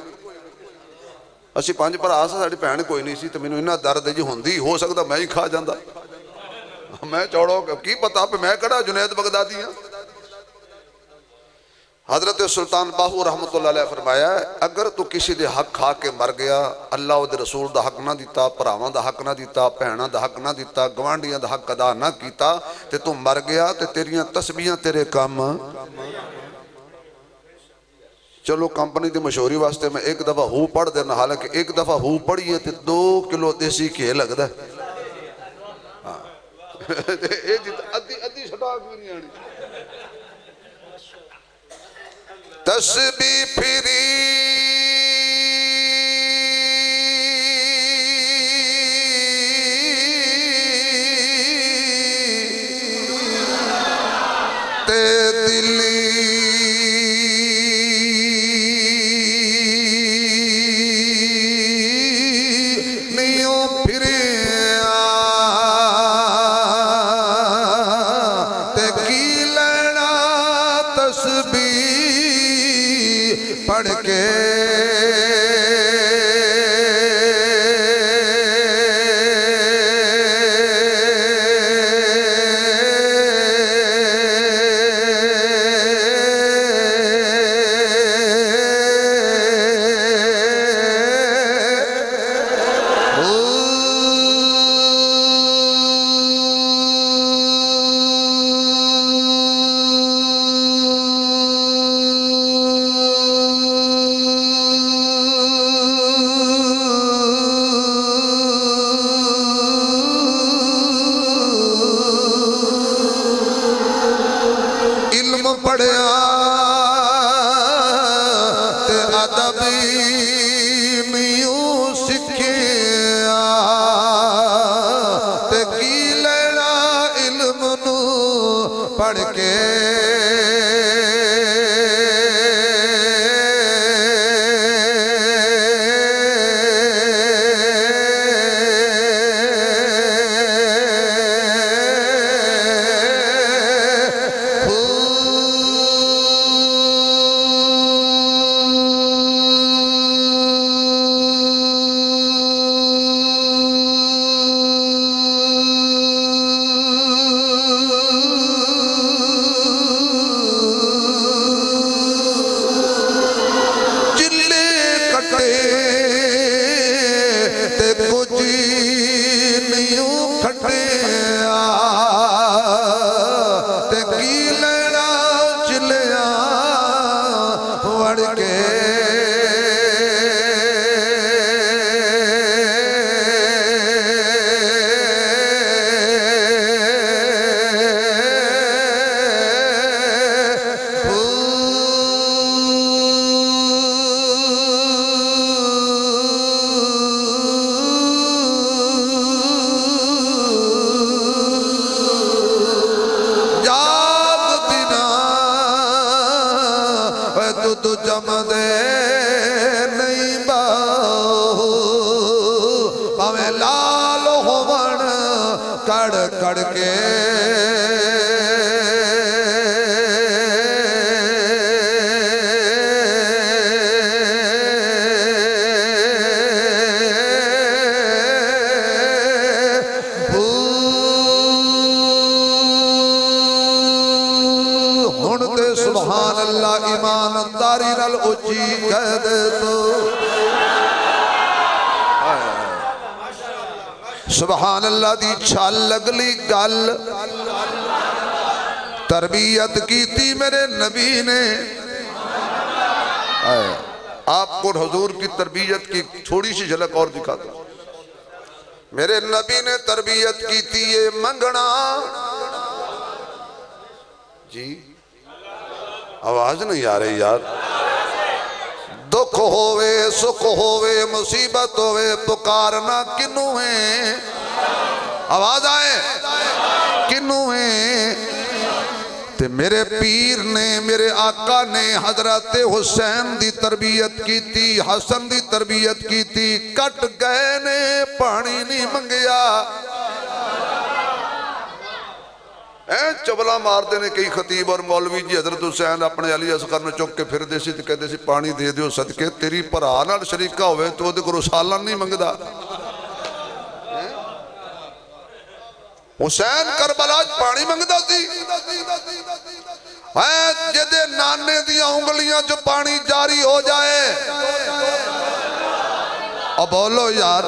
اسی 5 پر آسا ساڑی بہن کوئی نہیں سی تو منو انہا درد جی ہوندی ہو سکتا میں ہی کھا جاندہ میں چوڑو کی پتا پہ میں کڑا جنید بغدادی ہیں حضرت سلطان باہو رحمت اللہ علیہ فرمایا ہے اگر تو کسی دے حق کھا کے مر گیا اللہ دے رسول دا حق نہ دیتا پراواں دا حق نہ دیتا پہنہ دا حق نہ دیتا گوانڈیاں دا حق ادا نہ کیتا تے تو مر گیا تے تیریاں تسبیحاں تیرے کام چلو کمپنی دی مشہوری واسطے میں ایک دفعہ ہو پڑھ دینا حالانکہ ایک دفعہ ہو پڑھئے تے 2 کلو دیسی کے لگ دا ادھی سٹاک بھی نہیں آنی تسبیح پھری تے دلی نیوں پھریا تے کی لینا تسبیح پڑھ کے وڑ کے تو جم دے نہیں باہو پاویں لال ہون کڑ کڑ کے سبحان اللہ ایمانداری نال اچھی کہہ دے تو سبحان اللہ دی چھال لگلی گل تربیت کی تھی میرے نبی نے آپ کو حضور کی تربیت کی تھوڑی سی جھلک اور دکھاتا ہوں میرے نبی نے تربیت کی تھی یہ منگنا جی آواز نہیں آ رہی یار دکھ ہووے سکھ ہووے مصیبت ہووے پکارنا کنوں ہیں آواز آئے کنوں ہیں تے میرے پیر نے میرے آقا نے حضرت حسین دی تربیت کی تھی حسن دی تربیت کی تھی کٹ گئے نے پانی نہیں منگیا چبلا مار دینے کئی خطیب اور مولوی جی حضرت حسین اپنے علی اصغر نے چک کے پھر دے سی تو کہتے سی پانی دے دیو صدقے تیری پرانال شریکہ ہوئے تو دے کو رسالہ نہیں منگدا حسین کربلا پانی منگدا سی جدے نانے دیا انگلیاں جو پانی جاری ہو جائے اب بولو یار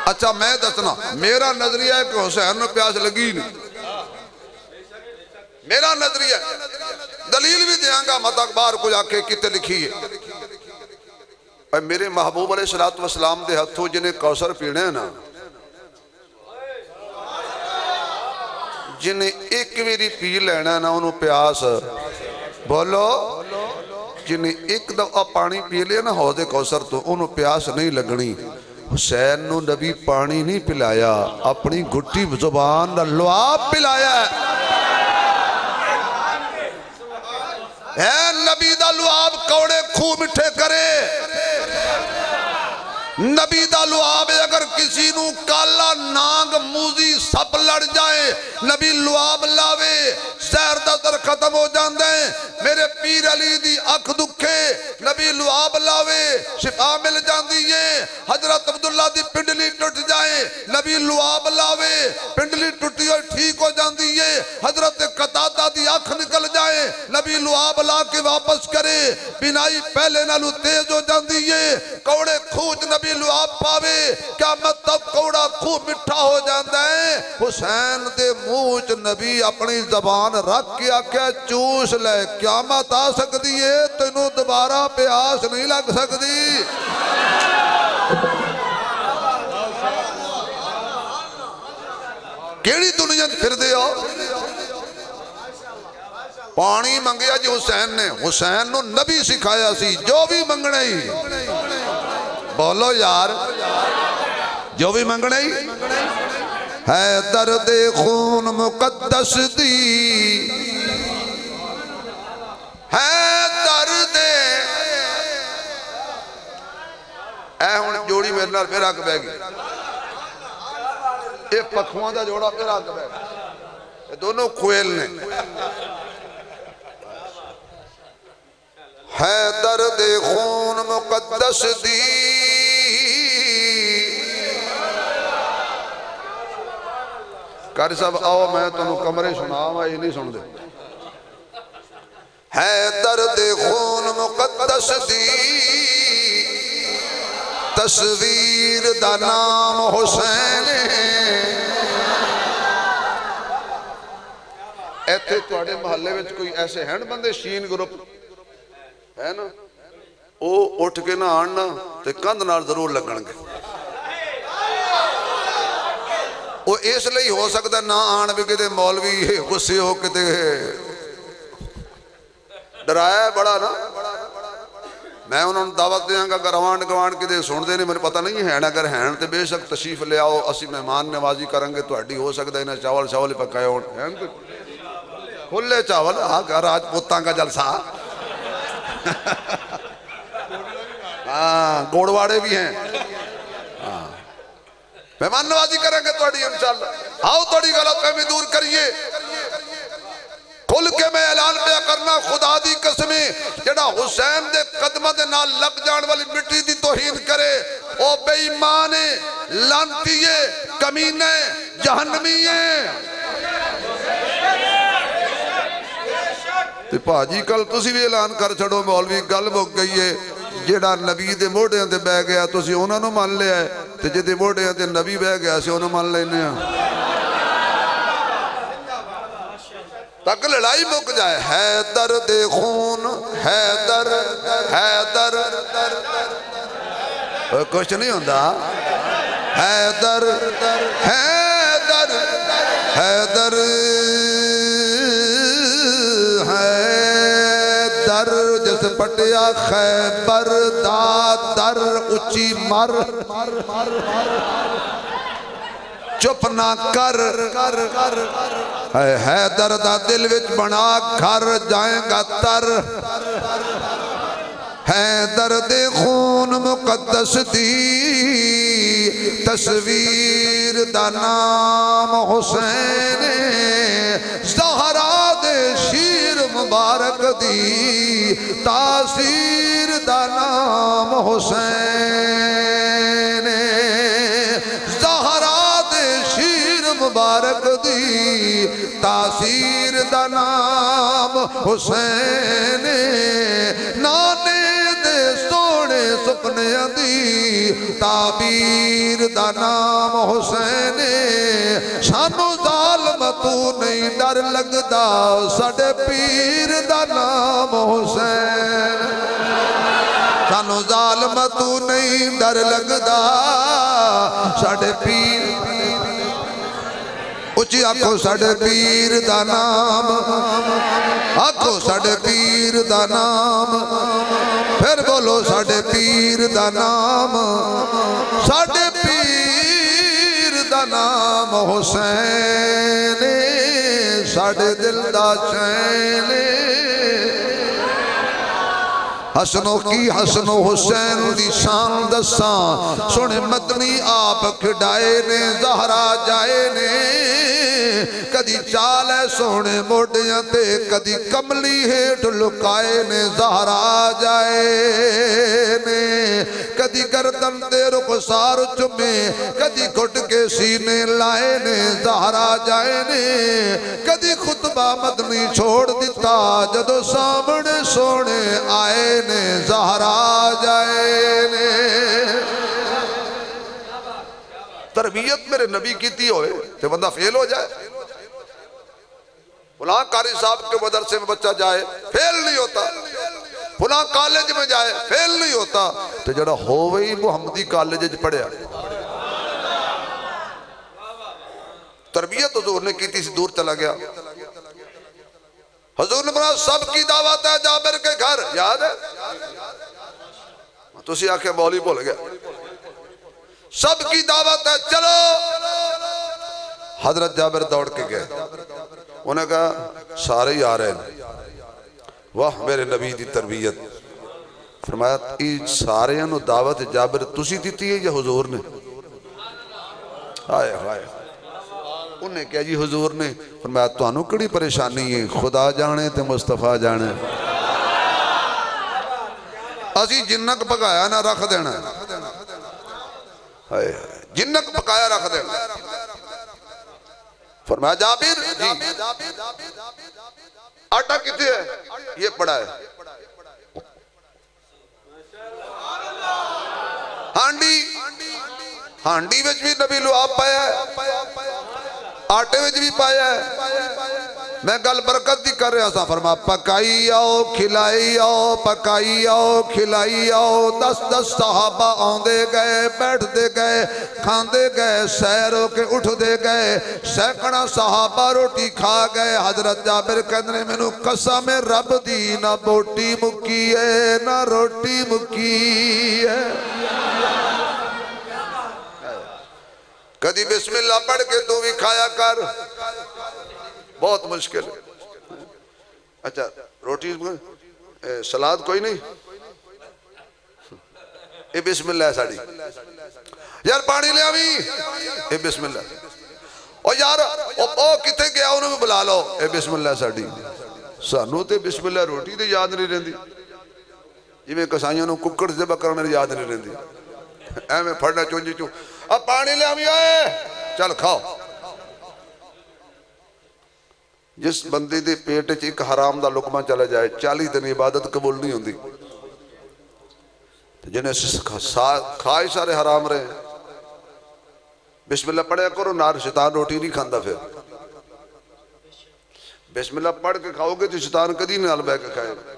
اچھا میں دسنا میرا نظریہ ہے کہ حسین نے پیاس لگی نہیں میرا نظریہ دلیل بھی دیاں گا مت اخبار کو جا کے کتے لکھی ہے میرے محبوب علیہ السلام دے ہتھوں جنہیں کوثر پینے ہیں نا جنہیں ایک میری پی لینا ہے نا انہوں پیاس بولو جنہیں ایک دفعہ پانی پی لیا نا حوض کوثر تو انہوں پیاس نہیں لگنی حسین نو نبی پانی نہیں پلایا اپنی گھٹی زبان لعاب پلایا اے نبی دا لعاب کوڑے کھو مٹھے کرے نبی دا لعاب اگر کسی نو کالا نانگ موزی سپ لڑ جائے نبی لعاب لاوے زہر دا در ختم ہو جاندے میرے پیر علی دی اکھ دکھے نبی لعاب لاوے شفا مل جاندی ہے حضرت عبداللہ دی پنڈلی ٹوٹ جائے نبی لعاب لاوے پنڈلی ٹوٹی اور ٹھیک ہو جاندی ہے حضرت قطادہ دی اکھ نکل جائے نبی لعاب لا کے واپس کرے بینائی پہلے نالو تیز ہو جاندی ہے کوڑے کھوج نبی لعاب پاوے قیامت تب کوڑا کھو مٹھا ہو جاندہ ہے حسین دے موچ نبی اپنی زبان رکھ کے آکے چوس لے قیامت آ سکتی ہے تینوں دوبارہ پیاس نہیں لگ سکتی کیڑی دنیا پھر دے ہو پانی منگیا جی حسین نے حسین نو نبی سکھایا سی جو بھی منگنے ہی بولو یار جو بھی منگنے ہی ہے درد خون مقدس دی ہے درد اے ہوں جوڑی میرے نال پھر آکھ بے گی یہ پکھوان دا جوڑا پھر آکھ بے گی یہ دونوں کوئل نے ہے درد خون مقدس دی قاری صاحب آؤ میں تنہوں کمرے سنا ہوا یہ نہیں سن دے ہے درد خون مقدس دی تصویر دا نام حسین ایتھے توڑے محلے وچ کوئی ایسے ہیں بندے شین گروپ ہے نا او اٹھ کے نہ آننا تے کند نال ضرور لگن گے وہ اس لئے ہو سکتا نہ آن بھی کتے مولوی غصے ہو کتے ڈرایا ہے بڑا نا میں انہوں نے دعوت دیاں گا گروان گوان کتے سن دے نہیں مجھے پتہ نہیں ہے اگر ہیں تے بے شک تشریف لے آؤ اسی مہمان نوازی کریں گے تو ہڈی ہو سکتا ہے انہیں چاول شاول پکائے ہیں کھلے چاول گھر آج پوتاں کا جلسہ گوڑواڑے بھی ہیں مہمان نوازی کریں گے توڑی انشاءاللہ آؤ توڑی غلط فہمی دور کریے کھل کے میں اعلان پہ کرنا خدا دی قسمیں جڑا حسین دے قدمہ دے نال لگ جان والی مٹی دی توہین کرے او بے ایمانے لانتیے کمینے جہنمیے تے پاجی کل تسی بھی اعلان کر چھڑو مولوی گل بک گئی ہے جیڑا نبی دے موڑے ہیں دے بے گیا تو سی انہوں نے مان لیا ہے تے جیڑے موڑے ہیں دے نبی بے گیا سی انہوں نے مان لینے ہیں تک لڑائی مک جائے ہے درد خون ہے در کچھ نہیں ہوندہ ہے در جیسے پٹیا خیبر دا در اچھی مر چپ نہ کر حیدر دا دل وچ بنا گھر جائیں گا تر حیدر دے خون مقدس دی تصویر دا نام حسین زہرا دے شیر مبارک دی تاثیر دا نام حسین زہرا دے شیر مبارک دی تاثیر دا نام حسین نانے دے سوڑے سپنے دی تعبیر دا نام حسین سانو ظالم تو نہیں ڈر لگدا ساڑے پیر دا نام حسین سانو ظالم تو نہیں ڈر لگدا ساڑے پیر اچھی آنکھو ساڑے پیر دا نام آنکھو ساڑے پیر دا نام پھر بولو ساڑے پیر دا نام ساڑے پیر دا نام حسین ساڑے دل دا چین حسنوں کی حسن و حسین دی شان دساں سنے مدنی آپ کھڑائے نے زہرا جائے نے کدی چالے سونے موڑیاں تے کدی کملی ہیٹ لکائے نے زہرا جائے نے کدی گردن تے رخسار چمے کدی گھٹ کے سینے لائے نے زہرا جائے نے کدی خطبہ مدنی چھوڑ دیتا جدو سامنے سونے آئے نے زہرا جائے نے تربیت میرے نبی کیتی ہوئے تے بندہ فیل ہو جائے فلاں قاری صاحب کے مدرسے میں بچہ جائے فیل نہیں ہوتا فلاں کالج میں جائے فیل نہیں ہوتا تو جڑا ہوئی محمدی کالج پڑھیا تربیت حضور نے کیتی سے دور چلا گیا حضور نے بنا سب کی دعوت ہے جابر کے گھر یاد ہے تو اسی آنکھیں مولی بول گیا سب کی دعوت ہے چلو حضرت جابر دوڑ کے گئے، انہوں نے کہا سارے ہی آ رہے ہیں، واہ میرے نبی دی تربیت. فرمایا سارے انہوں دعوت جابر تسی دیتی ہے یا حضور نے؟ آئے آئے انہیں کہا جی حضور نے. فرمایا تو انہوں کڑی پریشانی ہے، خدا جانے تے مصطفیٰ جانے. اسی جنک پکایا نہ رکھ دینا، جنک پکایا رکھ دینا. فرمایا جابر جی آٹا کتے ہے؟ یہ پڑا ہے. ہانڈی ہانڈی وچ بھی نبی لعاب پایا ہے، آٹے وچ بھی پایا ہے. میں گل برکت دی کر رہا سا. فرما پکائی آؤ کھلائی آؤ، پکائی آؤ کھلائی آؤ. 10 صحابہ آندے گئے، بیٹھ دے گئے، کھان دے گئے، سیر ہو کے اٹھ دے گئے. سینکڑا صحابہ روٹی کھا گئے. حضرت جابر کہنے میں نو قسم رب دی نہ بوٹی مکی ہے نہ روٹی مکی ہے. کدی بسم اللہ پڑھ کے تو بھی کھایا کر، بہت مشکل ہے. اچھا روٹی سلاد کوئی نہیں، اے بسم اللہ ہے ساڑی. یار پانی لے آوی، اے بسم اللہ. اور یار او کتے گیا انہوں میں بلا لو، اے بسم اللہ ساڑی. سانو تے بسم اللہ روٹی تے یاد نہیں رہن دی، جی میں کسائیوں نے ککڑ سے بکرنے یاد نہیں رہن دی. اے میں پھڑنا چونجی چون. اب پانی لے آوی آئے چل کھاؤ. جس بندی دے پیٹ ایک حرام دا لقمہ چلا جائے 40 دن عبادت قبول نہیں ہوندی. جنہیں کھائے سارے حرام رہے. بسم اللہ پڑھے کرو، نار شیطان روٹی نہیں کھاندا. پھر بسم اللہ پڑھ کے کھاؤ گے تو شیطان کدی نال بہ کے کھائے گا.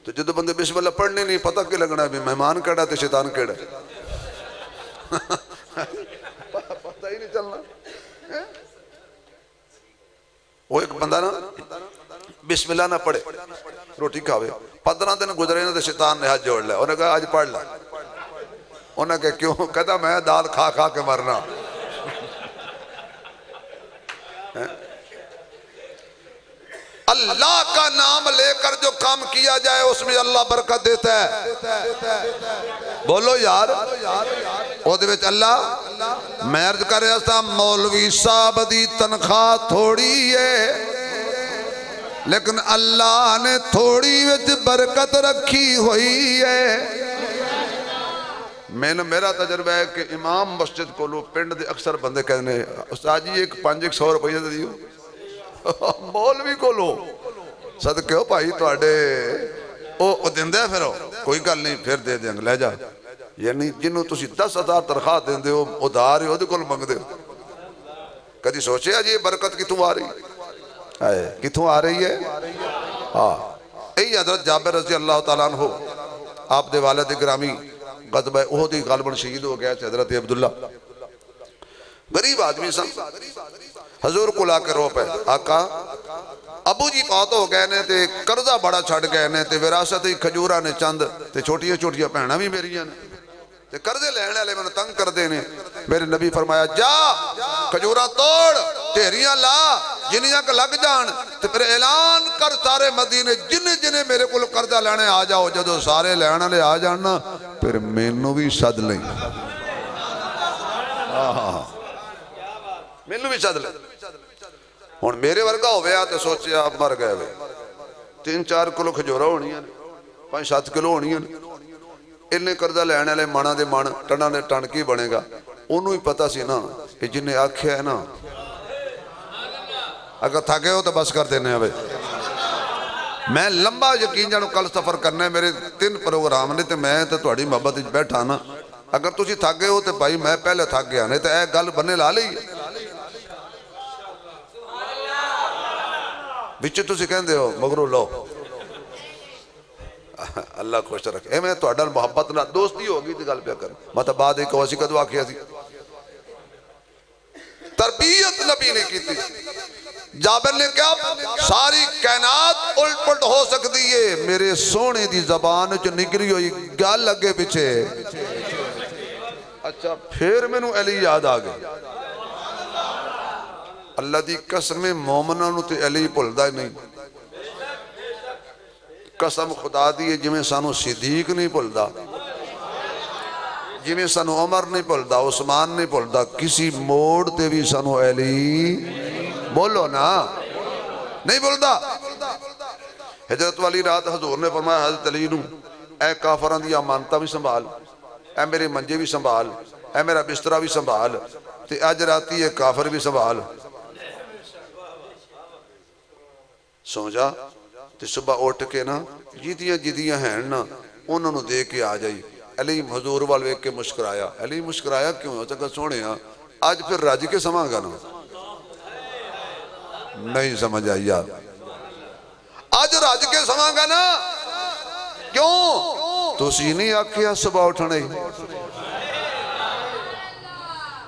تو جدو بندے بسم اللہ پڑھنے نہیں پتہ کہ لگنا ہے مہمان کیڑا تے شیطان کیڑا، پتہ ہی نہیں چلنا. وہ ایک بندہ نا بسم اللہ نہ پڑھے روٹی کھاوے، 15 دن گزرے نا تو شیطان نے ہاتھ جوڑ لیا. انہوں نے کہا آج پڑھ لیا. انہوں نے کہا کیوں؟ کہتا میں دال کھا کھا کے مرنا. اللہ کا نام لے کر جو کام کیا جائے اس میں اللہ برکت دیتا ہے. بولو یار او دے وچ اللہ. میں عرض کر رہا تھا مولوی صاحب دی تنخواہ تھوڑی ہے لیکن اللہ نے تھوڑی وچ برکت رکھی ہوئی ہے. میرا تجربہ ہے کہ امام مسجد کو لو پنڈ دے اکثر بندے کہنے استاد جی ایک 500 روپیہ دے دیو. مولوی کو لو صدقے ہو بھائی توڑے او دن دے پھر کوئی گل نہیں پھر دے دیں گے لے جا. یعنی جنہوں تسی 10,000 تنخواہ دیں دے ہو ادھار ہو دے کل منگ دے ہو. کدی سوچے آج یہ برکت کتوں آ رہی ہے؟ کتوں آ رہی ہے؟ ای حضرت جابر رضی اللہ تعالیٰ عنہ آپ دے والد گرامی غزوہ احد غالباً شہید ہو گیا. حضرت عبداللہ غریب آدمی سن، حضور کو لا کے رو پہ آقا ابو جی پات ہو گئے نے تے قرضہ بڑا چھڑ گئے نے تے وراثت ہی کھجورہ نے چند تے چھوٹیاں چھوٹیاں پہنا بھی میریاں نے تے قرضے لینے والے میں نے تنگ کر دینے. میرے نبی فرمایا جا کھجورہ توڑ ٹھیریاں لا جنیاں کا لگ جان تے پھر اعلان کر سارے مدینے جنہیں میرے کو قرضہ لینے آ جاؤ. جدو سارے لینے لے آ جانا پھر مینوں بھی صد لیں، مینوں بھی صد لیں. ہون میرے ورگا ہوئے آتے سوچے آپ مر گئے ہوئے 3-4 کلو کھجورہ ہونی ہیں 5-7 کلو ہونی ہیں. انہیں قرضہ لینے لے مانا دے مان ٹنا دے ٹن کی بنے گا. انہوں ہی پتا سی نا کہ جنہیں آکھے ہے نا اگر تھاکے ہو تو بس کر دینے ہوئے. میں لمبا یقین جانو کل سفر کرنے میرے 3 پروگرام نے تے میں تے توڑی محبت بیٹھا نا. اگر تسی تھاکے ہو تو بھائی میں پہلے تھاک گیا نہیں تو اے گل بننے لا لی بچے تسی کہندے ہو مگرو لو اللہ خوش رکھے. اے میں توڑا محبت نہ دوستی ہوگی تھی گل پہ کر مطلب بعد ایک واسی کا دعا کیا تھی. تربیت نبی نے کی تھی. جابر نے کیا ساری کائنات الٹ پلٹ ہو سکتی ہے میرے سونے دی زبان جو نکلی ہوئی گل لگے پیچھے. اچھا پھر میں نو علی یاد آ گئی. اللہ دی قسم مومنہ نو تے علی بھلدا ہی نہیں قسم خدا دی جویں سانو صدیق نہیں بھلدا جویں سانو عمر نہیں بھلدا عثمان نہیں بھلدا کسی موڑ تے بھی سانو علی بولو نا نہیں بھلدا ہجرت والی رات حضور نے فرمایا حضرت علی نو اے کافران دی امانتہ بھی سنبھال اے میرے منجے بھی سنبھال اے میرا بسترہ بھی سنبھال تے اج راتی اے کافر بھی سنبھال سمجھا تے صبح اٹھ کے نا جدیاں ہیں نا انہوں نے دے کے آ جائی علی حضور وال ویک کے مسکرایا علی مسکرایا کیوں ہوتا کہ سونے ہاں آج پھر راج کے سماں گا نا نہیں سمجھ آئی یار آج راج کے سماں گا نا کیوں تو اسی نہیں آکھیا صبح اٹھنے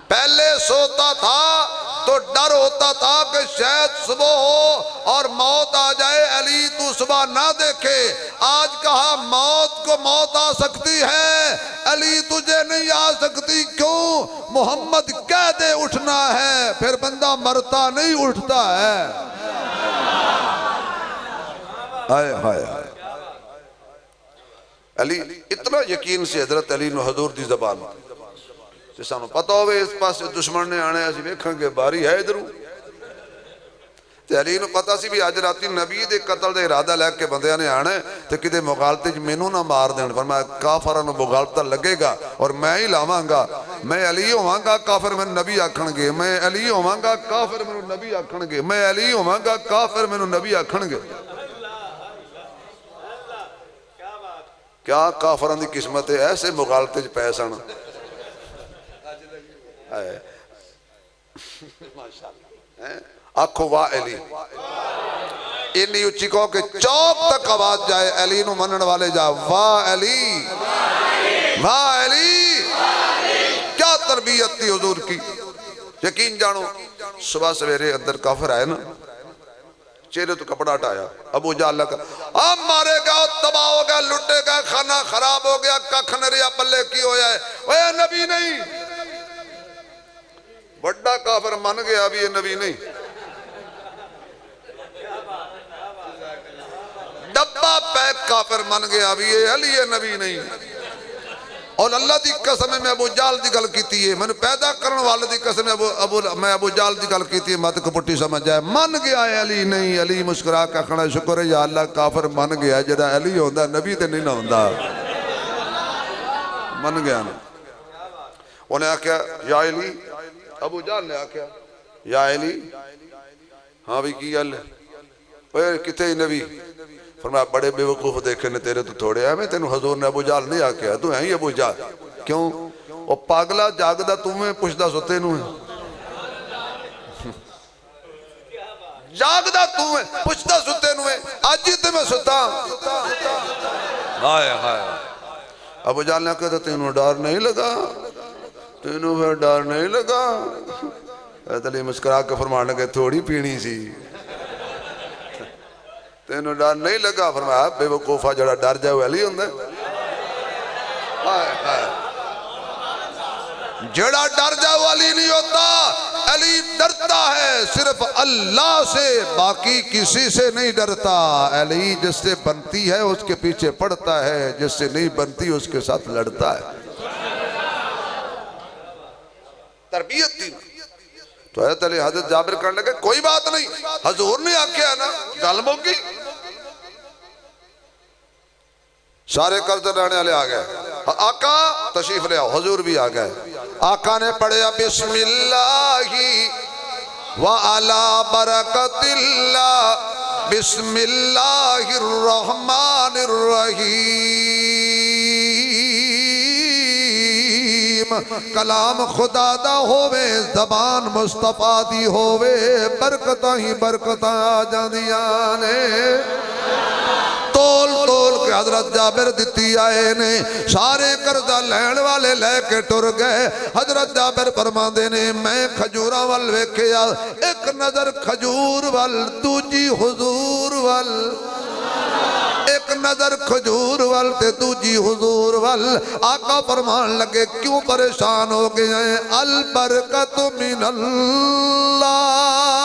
پہلے سوتا تھا تو ڈر ہوتا تھا کہ شاید صبح ہو اور موت آ جائے علی تو صبح نہ دیکھے آج کہا موت کو موت آ سکتی ہے علی تجھے نہیں آ سکتی کیوں محمد کہہ دے اٹھنا ہے پھر بندہ مرتا نہیں اٹھتا ہے آئے آئے آئے علی اتنا یقین سے حضرت علی نے حضور دی زبان سانو پتہ ہوئے اس پاس دشمن نے آنے ایسی دیکھیں کہ باری ہے ادھروں تے علی نے پتہ سی بھی آج راتی نبی دے قتل دے ارادہ لے کے بندیاں نے آنے تے کدے مغالطے مینوں نہ مار دین فرمایا کافراں نوں مغالطہ لگے گا اور میں ہی لاواں گا میں علی ہوواں گا کافر مینوں نبی آکھن گے میں علی ہوواں گا کافر مینوں نبی آکھن گے میں علی ہوواں گا کافر مینوں نبی آکھن گے کیا کافراں دی قسمت ہے ایسے مغالطے وچ پے سن آنکھو واہ علی انی اچھی کہو کہ چوک تک آواز جائے علی نو منن والے جا واہ علی واہ علی کیا تربیت تھی حضور کی یقین جانو صبح سویرے اندر کافر آئے نا چہرے تو کپڑا ہٹایا ابو جہل کا اب مارے گا تباہ ہو گیا لٹے گا کھانا خراب ہو گیا ککھ نریا پلے کی ہو جائے اے نبی نہیں بڑا کافر من گیا ابھی یہ نبی نہیں ڈبا پیک کافر من گیا ابھی یہ علی یہ نبی نہیں اور اللہ دی قسم میں ابو جہل دی گل کیتی ہے میں نے پیدا کرنے والے دی قسم میں ابو جہل دی گل کیتی ہے مت کو پٹی سمجھ جائے من گیا ہے علی نہیں علی مسکرا کا کھڑا شکر ہے یا اللہ کافر من گیا جڑا علی ہوندا نبی تے نہیں نہ ہوندا من گیا نا انہیں آکھیا یا علی ابو جہل نے آکھیا یا علی ہاں بھی کی گل اوے کتے ہی نبی فرمایا بڑے بے وقوف دیکھے نے تیرے تو تھوڑے ہیں میں تینوں حضور نے ابو جہل نہیں آکھیا تو ہیں ہی ابو جہل کیوں وہ پاگلا جاگدہ تمہیں پوچھدا ستے نو ہے جاگدہ تمہیں پوچھدا ستے نو ہے آج جیتے میں ستا ہائے ہائے ابو جہل نے کہا تینوں ڈار نہیں لگا تینوں پھر ڈر نہیں لگا حضرت علی مسکرا کے فرمان لگے تھوڑی پینی سی تینوں ڈر نہیں لگا فرمایا بے وقوفہ جڑا ڈر جائے وہ علی ہوندے جڑا ڈر جائے وہ علی نہیں ہوتا علی ڈرتا ہے صرف اللہ سے باقی کسی سے نہیں ڈرتا علی جس سے بنتی ہے اس کے پیچھے پڑتا ہے جس سے نہیں بنتی اس کے ساتھ لڑتا ہے تربیت تھی تو حضرت علی حضرت جابر کرنے لگے کوئی بات نہیں حضور نے آکھیا نا گل موکی سارے قرض رہنے والے آ گئے آقا تشریف لے آؤ حضور بھی آ گئے آقا نے پڑھیا بسم اللہ وعلا برکت اللہ بسم اللہ الرحمن الرحیم کلام خدا دا ہووے زبان مصطفیٰ دی ہووے برکتاں ہی برکتاں آ جاندیاں نے تول تول کے حضرت جابر دیتی آئے نے سارے قرضہ لین والے لے کے ٹر گئے حضرت جابر فرماندے نے میں کھجوراں وال ویکھیا ایک نظر کھجور وال دوجی حضور وال ایک نظر کھجور وال تے دوجی حضور وال آقا فرمان لگے کیوں پریشان ہو گئے ہیں البرکت من اللہ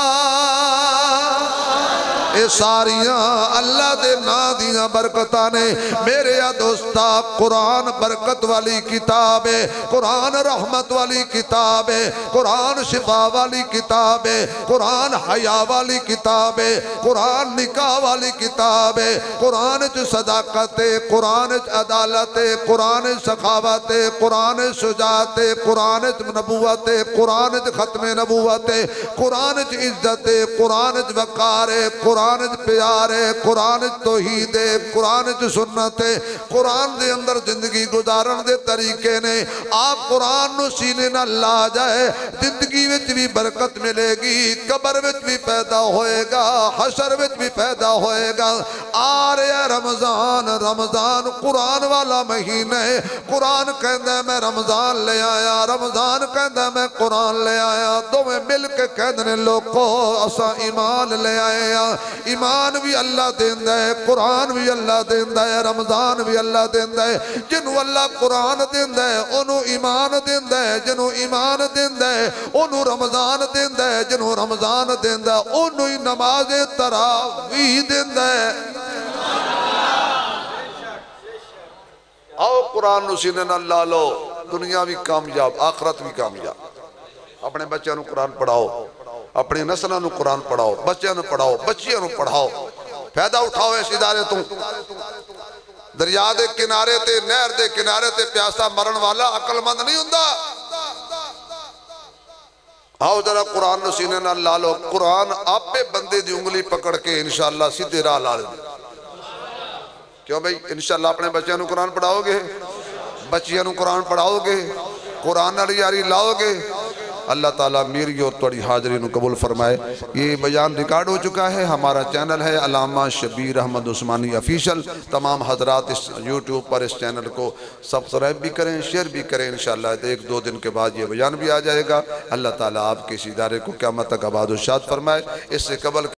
اے ساریاں اللہ دے نا دیاں برکتاں نے میرے دوستا قرآن برکت والی کتاب ہے قرآن رحمت والی کتاب ہے قرآن شفا والی کتاب ہے قرآن حیا والی کتاب ہے قرآن نکاح والی کتاب ہے قرآن چ صداقت ہے قرآن چ عدالت ہے قرآن سخاوت ہے قرآن شجاعت ہے قرآن چ نبوت ہے قرآن چ ختم نبوت ہے قرآن چ عزت ہے قرآن چ وقار ہے قرآن چ پیار ہے قرآن چ توحید ہے قرآن چ سنت ہے قرآن دے اندر زندگی گزارن دے طریقے نے آپ قرآن نو سینے نہ لا جائے زندگی وچ بھی برکت ملے گی قبر وچ بھی پیدا ہوئے گا حشر وچ بھی پیدا ہوئے گا آ رہا رمضان رمضان قرآن والا مہینہ ہے قرآن کہندہ ہے میں رمضان لے آیا رمضان کہندہ ہے میں قرآن لے آیا دو میں مل کے کہندنے لوگوں اسا ایمان لے آیا ایمان بھی اللہ دیندہ ہے قرآن بھی اللہ دیندہ ہے رمضان بھی اللہ دیندہ ہے جنہوں اللہ قرآن دیندہ ہے انہوں ایمان دیندہ ہے جنہوں ایمان دیندہ ہے انہوں رمضان دیندہ ہے جنہوں رمضان دیندہ ہے انہوں ہی نماز تراویح دیندہ ہے آؤ قرآن نو سینے نہ لا لو دنیا بھی کامیاب آخرت بھی کامیاب اپنے بچے نو قرآن پڑھاؤ اپنے نسلہ نو قرآن پڑھاؤ بچے نو پڑھاؤ بچیاں نو پڑھاؤ فائدہ اٹھاؤ اس ادارے تم دریا دے کنارے تے نہر دے کنارے تے پیاسا مرن والا عقل مند نہیں ہوندہ آؤ ذرا قرآن نو سینے نہ لا لو قرآن آپ پہ بندے دی انگلی پکڑ کے انشاءاللہ سیدھے راہ لا لیں کیوں بھئی انشاءاللہ اپنے بچیاں نو قرآن پڑھاؤ گے بچیاں نو قرآن پڑھاؤ گے قرآن علی یاری لاؤ گے اللہ تعالیٰ میری اور توڑی حاضری نو قبول فرمائے یہ بیان ریکارڈ ہو چکا ہے ہمارا چینل ہے علامہ شبیر احمد عثمانی افیشل تمام حضرات اس یوٹیوب پر اس چینل کو سبسکرائب بھی کریں شیئر بھی کریں انشاءاللہ ایک دو دن کے بعد یہ بیان بھی آ جائے گا اللہ تعالیٰ آپ کے اس ادارے کو قیامت تک آباد و شاد فرمائے اس سے قبل